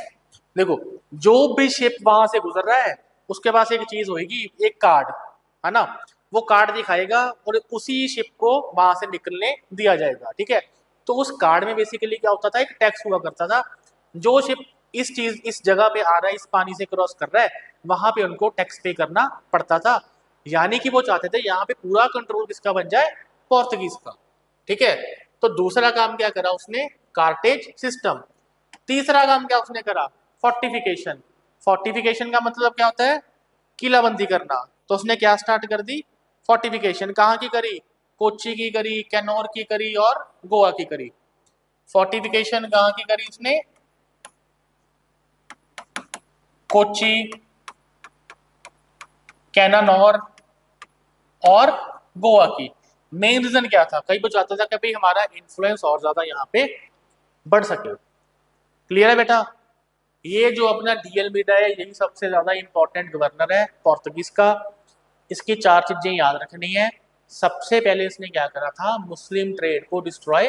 देखो, जो भी शिप वहां से गुजर रहा है उसके पास एक चीज होगी, एक कार्ड, है ना? वो कार्ड दिखाएगा और उसी शिप को वहां से निकलने दिया जाएगा। ठीक है, तो उस कार्ड में बेसिकली क्या होता था? एक टैक्स हुआ करता था। जो शिप इस चीज इस जगह पे आ रहा है, इस पानी से क्रॉस कर रहा है, वहां पे उनको टैक्स पे करना पड़ता था। यानी कि वो चाहते थे यहाँ पे पूरा कंट्रोल किसका बन जाए? पोर्तुगीज का। ठीक है, तो दूसरा काम क्या करा उसने? Cartaz system. तीसरा काम क्या उसने करा? फोर्टिफिकेशन। फोर्टिफिकेशन का मतलब क्या होता है? किलाबंदी करना। तो उसने क्या स्टार्ट कर दी? फोर्टिफिकेशन। कहाँ की करी? कोच्चि की करी, कैनोर की करी और गोवा की करी। फोर्टिफिकेशन कहाँ की करी उसने? कोच्चि, कैनानौर और गोवा की। मेन रीजन क्या था? कई वो चाहता था कि भाई हमारा इन्फ्लुएंस और ज्यादा यहाँ पे बढ़ सके। क्लियर है बेटा? ये जो अपना डीएल मीडा है यही सबसे ज्यादा इंपॉर्टेंट गवर्नर है पोर्तुगीज का। इसकी चार चीजें याद रखनी है। सबसे पहले इसने क्या करा था? मुस्लिम ट्रेड को डिस्ट्रॉय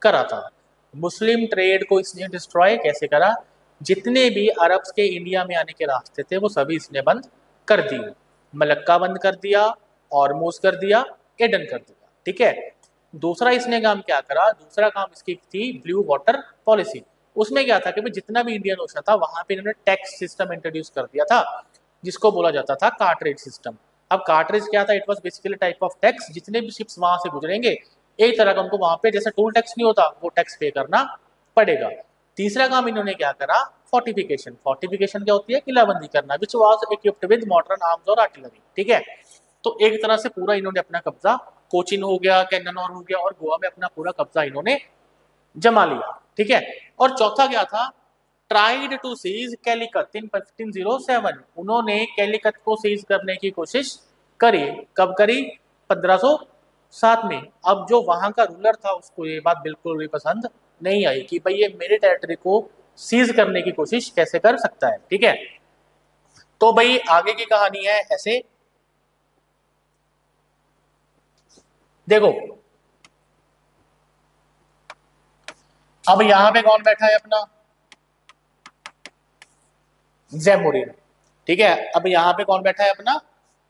करा था। मुस्लिम ट्रेड को इसने डिस्ट्रॉय कैसे करा? जितने भी अरब्स के इंडिया में आने के रास्ते थे वो सभी इसने बंद कर दिए। मलक्का बंद कर दिया, ऑरमोज कर दिया, एडन कर दिया। ठीक है, दूसरा इसने काम क्या करा? दूसरा काम इसकी थी ब्लू वाटर पॉलिसी। उसमें क्या था कि भाई जितना भी इंडियन ओशन था वहां पे इन्होंने टैक्स सिस्टम इंट्रोड्यूस कर दिया था, जिसको बोला जाता था कार्टरेज सिस्टम। अब कार्टरेज क्या था? It was basically type of tax. जितने भी शिप्स वहां से गुजरेंगे एक तरह का उनको वहां पे जैसे टोल टैक्स नहीं होता, वो टैक्स पे करना पड़ेगा। तीसरा काम इन्होंने क्या करा? फोर्टिफिकेशन। फोर्टिफिकेशन क्या होती है? किलाबंदी करना, which was equipped with modern arms और आर्टिलरी। ठीक है, तो एक तरह से पूरा इन्होंने अपना कब्जा, कोचिन हो गया, कैनानौर हो गया और गोवा में अपना पूरा कब्जा इन्होंने जमा लिया। ठीक है, और चौथा क्या था? ट्राइड टू सीज कैलिकट इन 1507। उन्होंने कैलिकट को सीज करने की कोशिश करी। कब करी? 1507 में। अब जो वहां का रूलर था उसको ये बात बिल्कुल भी पसंद नहीं आई कि भाई ये मेरे टेरिटरी को सीज करने की कोशिश कैसे कर सकता है। ठीक है, तो भाई आगे की कहानी है ऐसे। देखो, अब यहां पे कौन बैठा है अपना? जैमुरिन। ठीक है, अब यहां पे कौन बैठा है अपना?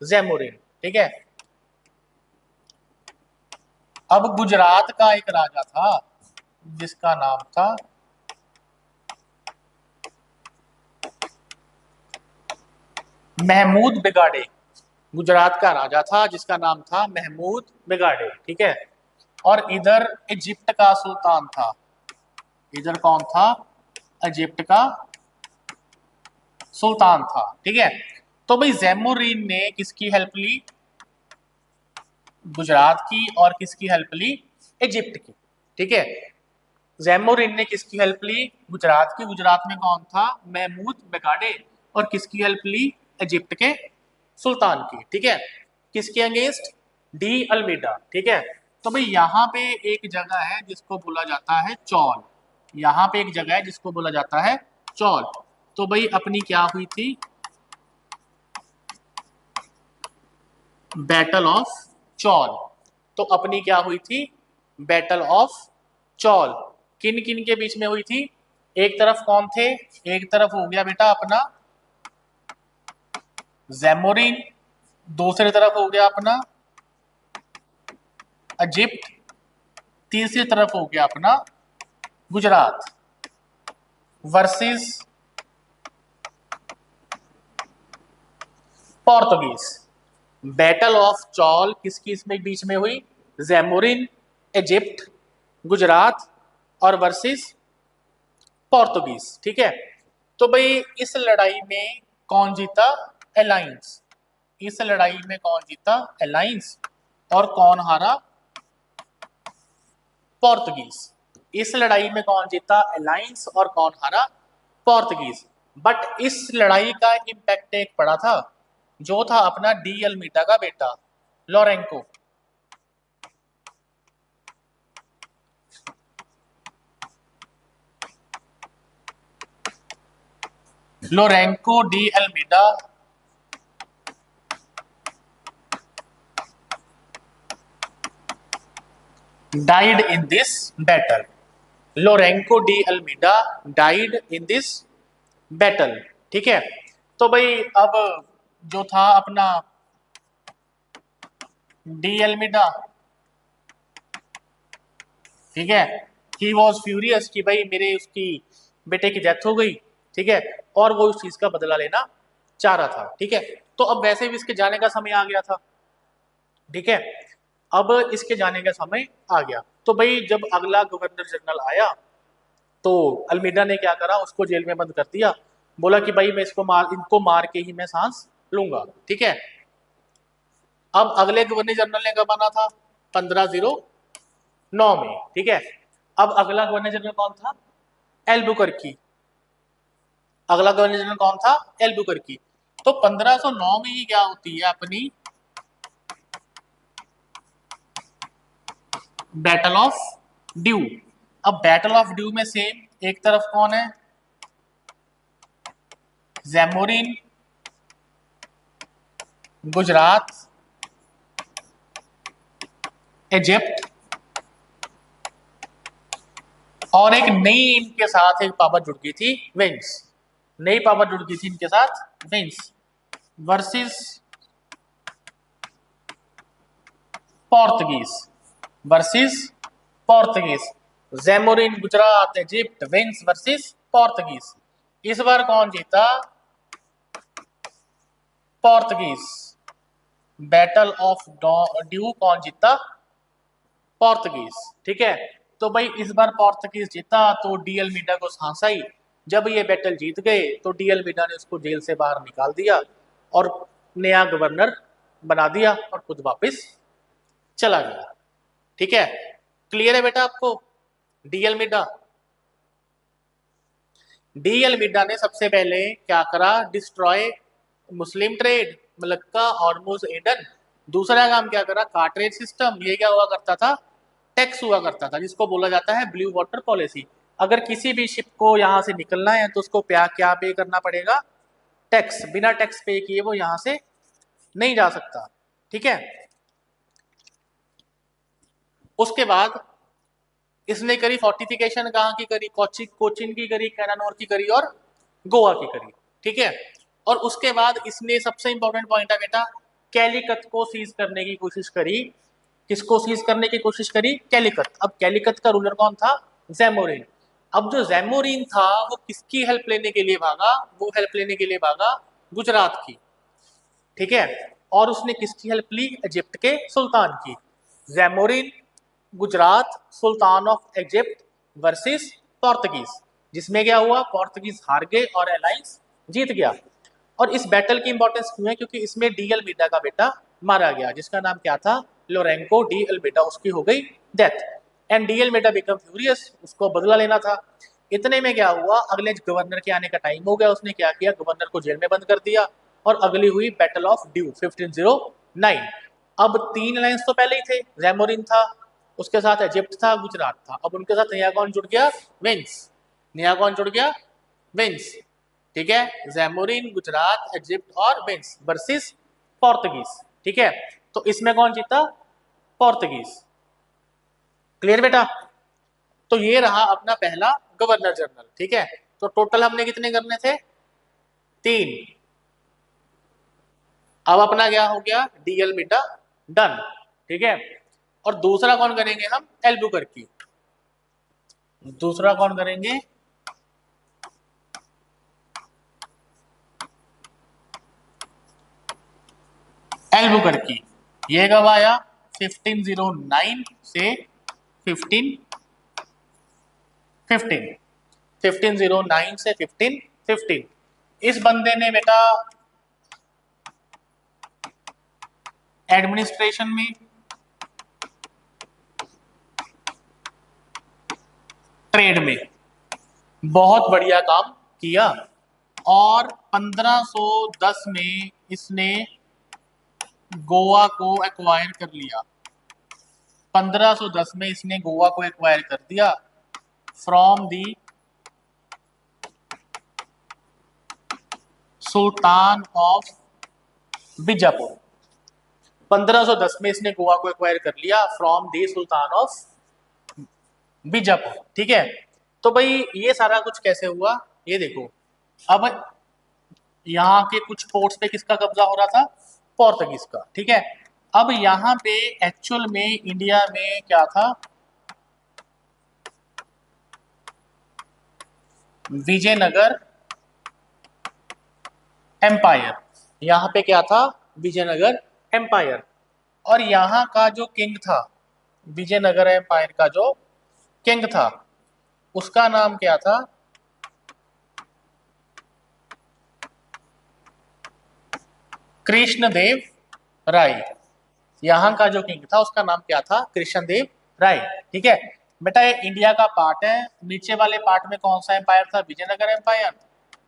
जैमुरिन। ठीक है, अब गुजरात का एक राजा था जिसका नाम था महमूद बिगाड़े गुजरात का राजा था जिसका नाम था महमूद बिगाड़े, ठीक है। और इधर इजिप्ट का सुल्तान था, इधर कौन था, इजिप्ट का सुल्तान था, ठीक है। तो भाई जैमुरीन ने किसकी हेल्प ली, गुजरात की, और किसकी हेल्प ली, इजिप्ट की, ठीक है। जैमुरीन ने किसकी हेल्प ली, गुजरात की, गुजरात में कौन था, महमूद बेगाडे, और किसकी हेल्प ली, इजिप्ट के सुल्तान की, ठीक है। किसके अगेंस्ट, डी अल्मीडा, ठीक है। तो भाई यहाँ पे एक जगह है जिसको बोला जाता है चौल, यहाँ पे एक जगह है जिसको बोला जाता है चौल। तो भाई अपनी क्या हुई थी, बैटल ऑफ चौल। तो अपनी क्या हुई थी, बैटल ऑफ चौल। किन किन के बीच में हुई थी, एक तरफ कौन थे, एक तरफ हो गया बेटा अपना जैमोरिन, दूसरी तरफ हो गया अपना इजिप्ट, तीसरी तरफ हो गया अपना Gujarat versus Portuguese. Battle of Chaul किसकी इसमें बीच में हुई, जैमोरिन, इजिप्ट, गुजरात और वर्सेस पोर्तुगीज, ठीक है। तो भाई इस लड़ाई में कौन जीता, अलायंस। इस लड़ाई में कौन जीता, अलायंस, और कौन हारा, पोर्तुगीज। इस लड़ाई में कौन जीता, अलायंस, और कौन हारा, पोर्तुगीज। बट इस लड़ाई का इंपैक्ट एक पड़ा था, जो था अपना डी अल्मीडा का बेटा लोरेंको। लोरेंको de Almeida died in this battle. लोरेंको de Almeida died in this battle, ठीक है। तो भाई अब जो था अपना डी अल्मीडा, ठीक है, ही वॉज फ्यूरियस कि भाई मेरे उसकी बेटे की डेथ हो गई, ठीक है, और वो उस चीज का बदला लेना चाह रहा था, ठीक है। तो अब वैसे भी इसके जाने का समय आ गया था, ठीक है। अब इसके जाने का समय आ गया, तो भाई जब अगला गवर्नर जनरल आया तो अल्मीडा ने क्या करा, उसको जेल में बंद कर दिया, बोला कि भाई मैं इनको मार के ही मैं सांस लूंगा, ठीक है। अब अगले गवर्नर जनरल ने कब आना था, 1509 में, ठीक है। अब अगला गवर्नर जनरल कौन था, एल्बुकर्की। अगला गवर्नर जनरल कौन था, एल्बुकर्की। तो 1509 में ही क्या होती है अपनी बैटल ऑफ ड्यू। अब बैटल ऑफ ड्यू में सेम एक तरफ कौन है, जैमोरिन, गुजरात, इजिप्ट, और एक नई इनके साथ एक पावर जुड़ गई थी, विंस। नई पावर जुड़ गई थी इनके साथ, wins, versus Portuguese, versus Portuguese. Zamorin, Gujarat, Egypt, wins versus Portuguese. इस बार कौन जीता, पोर्तुगीज। बैटल ऑफ ड्यू कौन जीता, पोर्तुगीज, ठीक है। तो भाई इस बार पोर्तुगीज जीता, तो डी अल्मीडा को सांस आई। जब ये बैटल जीत गए तो डी अल्मीडा ने उसको जेल से बाहर निकाल दिया और नया गवर्नर बना दिया और खुद वापस चला गया, ठीक है। क्लियर है बेटा आपको, डी अल्मीडा। डी अल्मीडा ने सबसे पहले क्या करा, डिस्ट्रॉय मुस्लिम ट्रेड, मलक्का, हॉर्मुज, एडन। दूसरा काम क्या करा, कार्टरेज सिस्टम। ये क्या हुआ करता था, टैक्स हुआ करता था, जिसको बोला जाता है ब्लू वाटर पॉलिसी। अगर किसी भी शिप को यहाँ से निकलना है तो उसको क्या पे करना पड़ेगा, टैक्स। बिना टैक्स पे किए वो यहाँ से नहीं जा सकता, ठीक है। उसके बाद इसने करी फोर्टिफिकेशन, कहाँ की करी, कोचिन की करी, कैनानोर की करी, और गोवा की करी, ठीक है। और उसके बाद इसने सबसे इंपॉर्टेंट पॉइंट है बेटा, कैलिकत को सीज करने की कोशिश करी। किसको सीज करने की कोशिश करी, कैलिकत। अब कैलिकत का रूलर कौन था, जैमोरिन। अब जो जैमोरिन था वो किसकी हेल्प लेने के लिए भागा, वो हेल्प लेने के लिए भागा गुजरात की। ठीक है। और उसने किसकी हेल्प ली? इजिप्ट के सुल्तान की। जैमोरिन गुजरात सुल्तान ऑफ इजिप्ट वर्सेस पोर्तुगीज, जिसमें क्या हुआ? पोर्तुगीज हार गए और अलायंस जीत गया। और इस बैटल की इंपॉर्टेंस क्यों है? क्योंकि इसमें डी अल्मीडा का बेटा मारा गया, जिसका नाम क्या था? लोरेंको डी अल्मीडा। उसकी हो गई death. And de Almeida become furious, उसको बदला लेना था। इतने में क्या हुआ? अगले गवर्नर के आने का टाइम हो गया। उसने क्या किया? गवर्नर को जेल में बंद कर दिया। और अगली हुई बैटल ऑफ ड्यू 1509। अब तीन लाइन्स तो पहले ही थे। जैमोरिन था, उसके साथ इजिप्ट था, गुजरात था। अब उनके साथ नया कौन जुड़ गया? विंस। नया कौन जुड़ गया? विंस। ठीक है। जैमोरिन गुजरात इजिप्ट और विंस वर्सेस पोर्तुगीज। ठीक है। तो इसमें कौन जीता? पोर्तुगीज। क्लियर बेटा? तो ये रहा अपना पहला गवर्नर जनरल। ठीक है। तो टोटल हमने कितने करने थे? 3। अब अपना क्या हो गया? DL beta done. ठीक है। और दूसरा कौन करेंगे हम? एल्बुकर्की। दूसरा कौन करेंगे? एल्बुकर्की। ये कब आया? 1509 से 1515 1509 से 1515। इस बंदे ने बेटा एडमिनिस्ट्रेशन में, ट्रेड में बहुत बढ़िया काम किया। और 1510 में इसने गोवा को एक्वायर कर लिया। 1510 में इसने गोवा को एक्वायर कर दिया from the Sultan of Bijapur. 1510 में इसने गोवा को एक्वायर कर लिया from the Sultan of Bijapur. ठीक है। तो भाई ये सारा कुछ कैसे हुआ? ये देखो, अब यहाँ के कुछ पोर्ट्स पे किसका कब्जा हो रहा था? पोर्तुगीज का। ठीक है। अब यहाँ पे एक्चुअल में इंडिया में क्या था? विजयनगर एम्पायर। यहाँ पे क्या था? विजयनगर एम्पायर। और यहाँ का जो किंग था, विजयनगर एम्पायर का जो किंग था, उसका नाम क्या था? कृष्णदेव राय। यहाँ का जो किंग था उसका नाम क्या था? कृष्णदेव राय। ठीक है। बेटा ये इंडिया का पार्ट है। नीचे वाले पार्ट में कौन सा एम्पायर था? विजयनगर एम्पायर।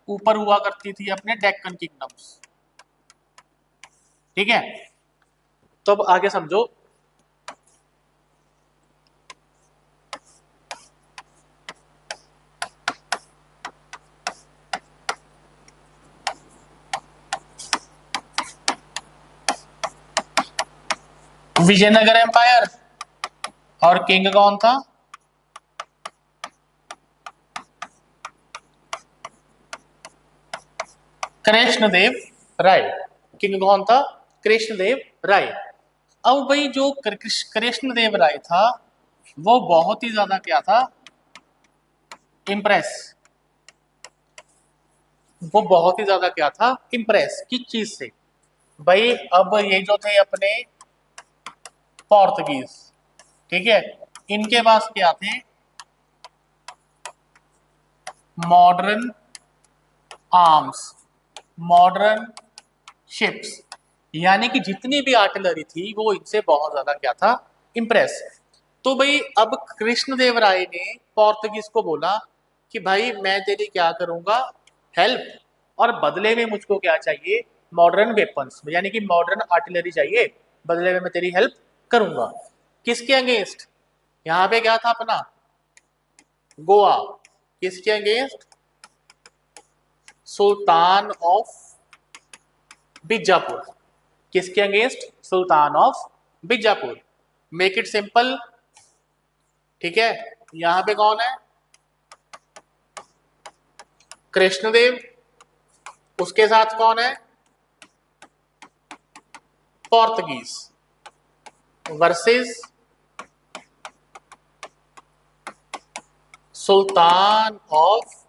ऊपर हुआ करती थी अपने डेक्कन किंगडम्स। ठीक है। तो अब आगे समझो। विजयनगर एम्पायर और किंग कौन था? कृष्णदेव राय। किंग कौन था? कृष्णदेव राय। अब भाई जो कृष्णदेव राय था वो बहुत ही ज्यादा क्या था? इम्प्रेस। वो बहुत ही ज्यादा क्या था? इम्प्रेस। किस चीज से? भाई अब ये जो थे अपने पोर्तुगीज, ठीक है, इनके पास क्या थे? Modern arms, modern ships. यानी कि जितनी भी आर्टिलरी थी वो इनसे बहुत ज्यादा क्या था? इम्प्रेस। तो भाई अब कृष्णदेव राय ने पोर्तुगीज को बोला कि भाई मैं तेरी क्या करूंगा? हेल्प। और बदले में मुझको क्या चाहिए? मॉडर्न वेपन्स, यानी कि मॉडर्न आर्टिलरी चाहिए। बदले में मैं तेरी हेल्प करूंगा। किसके अगेंस्ट? यहाँ पे क्या था अपना? गोवा। किसके अगेंस्ट? Sultan of Bijapur. किसके against? Sultan of Bijapur. Make it simple. ठीक है। यहां पे कौन है? कृष्णदेव। उसके साथ कौन है? Portuguese versus Sultan of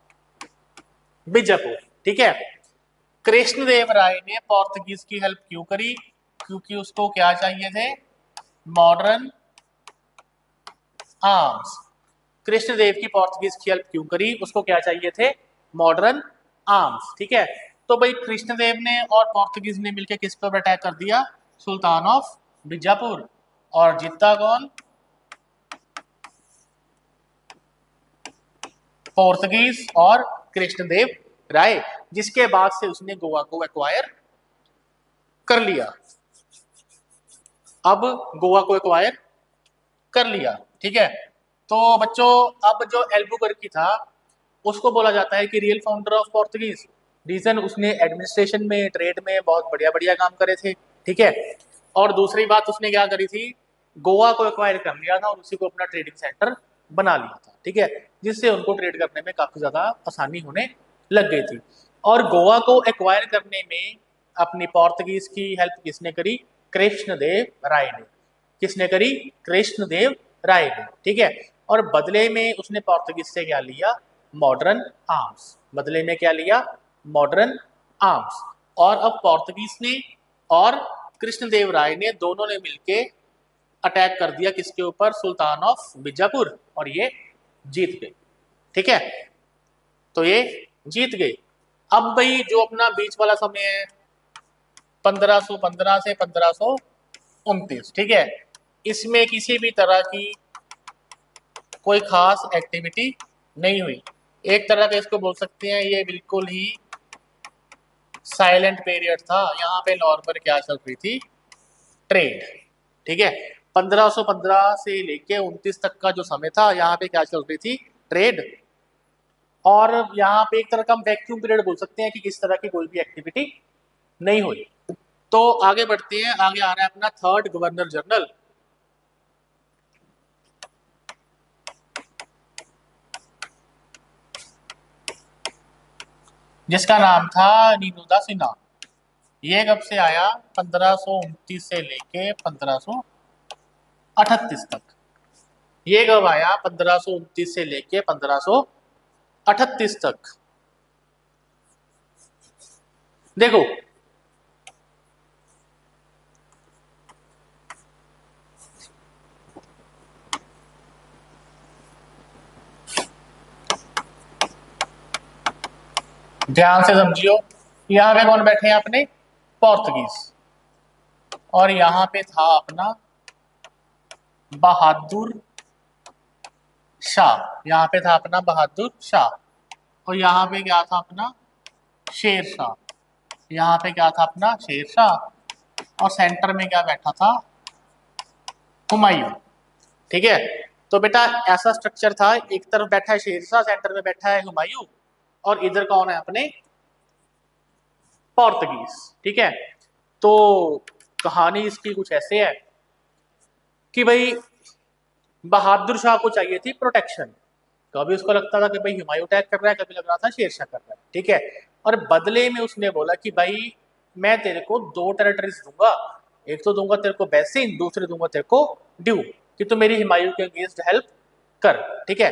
Bijapur. ठीक है। कृष्णदेव राय ने पोर्तुगीज की हेल्प क्यों करी? क्योंकि उसको क्या चाहिए थे? Modern arms. कृष्णदेव की पोर्तुगीज की हेल्प क्यों करी? उसको क्या चाहिए थे? Modern arms. ठीक है, तो भाई कृष्णदेव ने और पोर्तुगीज ने मिलकर किस पर अटैक कर दिया? सुल्तान ऑफ बीजापुर। और जीता कौन? पोर्तुगीज और कृष्णदेव राय, जिसके बाद से उसने गोवा को एक्वायर कर लिया। अब गोवा को एक्वायर कर लिया। ठीक है, तो बच्चों अब जो एल्बुकर्की था उसको बोला जाता है कि real founder of Portuguese. Reason, उसने एडमिनिस्ट्रेशन में, ट्रेड में बहुत बढ़िया बढ़िया काम करे थे। ठीक है, और दूसरी बात उसने क्या करी थी? गोवा को एक्वायर कर लिया था और उसी को अपना ट्रेडिंग सेंटर बना लिया था। ठीक है, जिससे उनको ट्रेड करने में काफी ज्यादा आसानी होने लग गई थी। और गोवा को एक्वायर करने में अपनी पोर्तुगीज की हेल्प किसने करी? कृष्णदेव राय ने। किसने करी? कृष्णदेव राय ने। ठीक है, और बदले में उसने पोर्तुगीज से क्या लिया? Modern arms. बदले में क्या लिया? Modern arms. और अब पोर्तुगीज ने और कृष्णदेव राय ने दोनों ने मिलके अटैक कर दिया किसके ऊपर? सुल्तान ऑफ बीजापुर, और ये जीत गए। ठीक है, तो ये जीत गई। अब भाई जो अपना बीच वाला समय है 1515 से 1529, ठीक है, इसमें किसी भी तरह की कोई खास एक्टिविटी नहीं हुई। एक तरह का इसको बोल सकते हैं ये बिल्कुल ही साइलेंट पीरियड था। यहाँ पे नॉर्मल क्या चल रही थी? ट्रेड। ठीक है, 1515 से लेके 29 तक का जो समय था यहाँ पे क्या चल रही थी? ट्रेड। और यहाँ पे एक तरह का हम वैक्यूम पीरियड बोल सकते हैं कि किस तरह की कोई भी एक्टिविटी नहीं हुई। तो आगे बढ़ते हैं, आगे आ रहा है अपना थर्ड गवर्नर जनरल, जिसका नाम था नीनू दा सिन्हा। ये कब से आया? 1529 से लेके 1538 तक। ये कब आया? 1529 से लेके 1538 तक। देखो, ध्यान से समझियो। यहाँ पे कौन बैठे हैं अपने? पोर्तुगीज। और यहाँ पे था अपना बहादुर शाह। यहाँ पे था अपना बहादुर शाह। और यहाँ पे क्या था अपना? शेर शाह। यहाँ पे क्या था अपना? शेर शाह। और सेंटर में क्या बैठा था? हुमायूं। ठीक है, तो बेटा ऐसा स्ट्रक्चर था, एक तरफ बैठा है शेर शाह, सेंटर में बैठा है हुमायूं, और इधर कौन है अपने? पोर्तुगीज। ठीक है, तो कहानी इसकी कुछ ऐसे है कि भाई बहादुर शाह को चाहिए थी प्रोटेक्शन। कभी उसको लगता था कि भाई हुमायूं अटैक कर रहा है, कभी लग रहा था शेरशाह कर रहा है। ठीक है, और बदले में उसने बोला कि भाई मैं तेरे को दो टेरिटरीज दूंगा, एक तो दूंगा तेरे को बैसिन, दूसरे दूंगा तेरे को ड्यू, कि तू मेरी हुमायूं के अगेंस्ट हेल्प कर। ठीक है,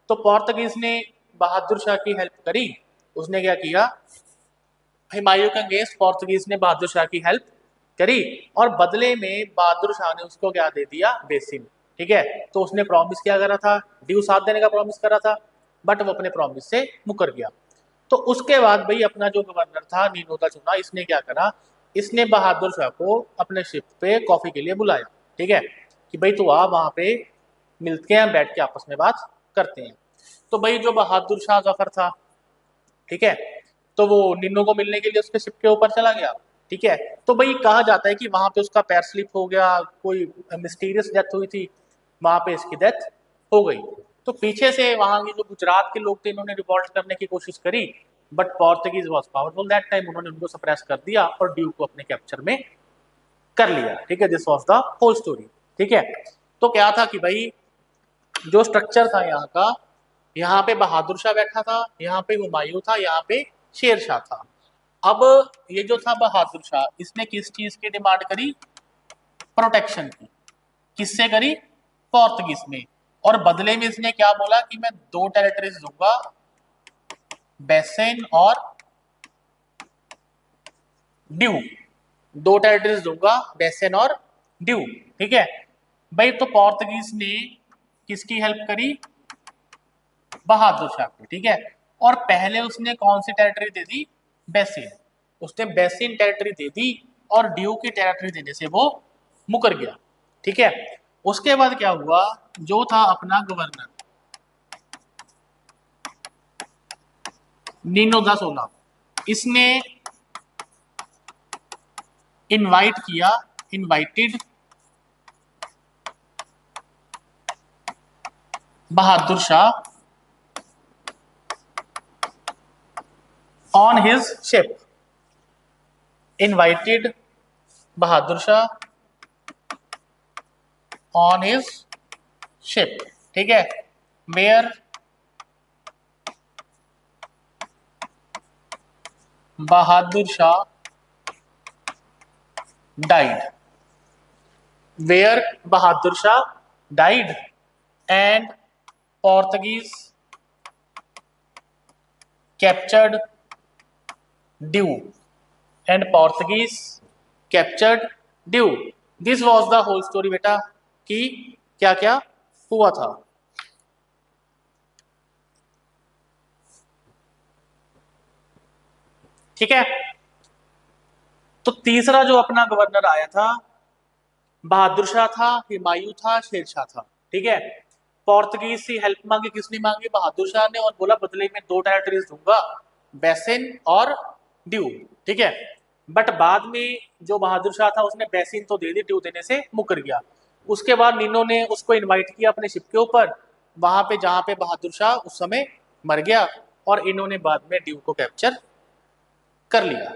तो पोर्तुगीज ने बहादुर शाह की हेल्प करी। उसने क्या किया? हुमायूं के अगेंस्ट पोर्तुगीज ने बहादुर शाह की हेल्प करी, और बदले में बहादुर शाह ने उसको क्या दे दिया? बेसिन। ठीक है, तो उसने प्रॉमिस क्या करा था? ड्यू साथ देने का प्रॉमिस करा था, बट वो अपने प्रॉमिस से मुकर गया। तो उसके बाद भाई अपना जो गवर्नर था नीनो दा चुना, इसने क्या करा? इसने बहादुर शाह को अपने शिप पे कॉफी के लिए बुलाया। ठीक है, कि भाई तू आ वहां पे, मिलते हैं, बैठ के आपस में बात करते हैं। तो भाई जो बहादुर शाह जफर था, ठीक है, तो वो निन्नो को मिलने के लिए उसके शिप के ऊपर चला गया। ठीक है, तो भाई कहा जाता है कि वहां पे उसका पैर स्लिप हो गया, कोई मिस्टीरियस डेथ हुई थी, वहां पे इसकी डेथ हो गई। तो पीछे से वहां के जो गुजरात के लोग थे, इन्होंने रिवॉल्ट करने की कोशिश करी, but Portuguese was powerful that time, उन्होंने उनको सप्रेस कर दिया और ड्यूक को अपने कैप्चर में कर लिया। ठीक है, this was the whole story. ठीक है, तो क्या था कि भाई जो स्ट्रक्चर था यहाँ का, यहाँ पे बहादुर शाह बैठा था, यहाँ पे हुमायूं था, यहाँ पे शेर शाह था। अब ये जो था बहादुर शाह, इसने किस चीज की डिमांड करी? प्रोटेक्शन की। किससे करी? पोर्तुगीज में। और बदले में इसने क्या बोला कि मैं दो टेरिटरीज दूंगा, बेसेन और ड्यू, दो टेरिटरीज दूंगा, बेसेन और ड्यू। ठीक है भाई, तो पोर्तुगीज ने किसकी हेल्प करी? बहादुर शाह को। ठीक है, और पहले उसने कौन सी टेरिटरी दे दी? बेसिन। उसने बेसिन टेरिटरी दे दी और ड्यू की टेरिटरी देने से वो मुकर गया। ठीक है, उसके बाद क्या हुआ, जो था अपना गवर्नर नीनो दा सोला, इसने इनवाइट किया, invited Bahadur Shah on his ship, invited Bahadur Shah on his ship. ठीक है, where Bahadur Shah died, where Bahadur Shah died and Portuguese captured Diu, and Portuguese captured Diu. This was the whole story बेटा, कि क्या क्या हुआ था। ठीक है, तो तीसरा जो अपना गवर्नर आया था, बहादुर शाह था, हुमायूं था, शेरशाह था। ठीक है, पोर्तुगीज से हेल्प मांगी, किसने मांगी? बहादुर शाह ने, और बोला बदले में दो टेरिटरीज दूंगा, बेसिन और ड्यू। ठीक है, बट बाद में जो बहादुर शाह था उसने बेसिन तो दे दी, ड्यू देने से मुकर गया। उसके बाद नीनो ने उसको इनवाइट किया अपने शिप के ऊपर, वहां पे जहां पे बहादुर शाह उस समय मर गया, और इन्होंने बाद में ड्यू को कैप्चर कर लिया।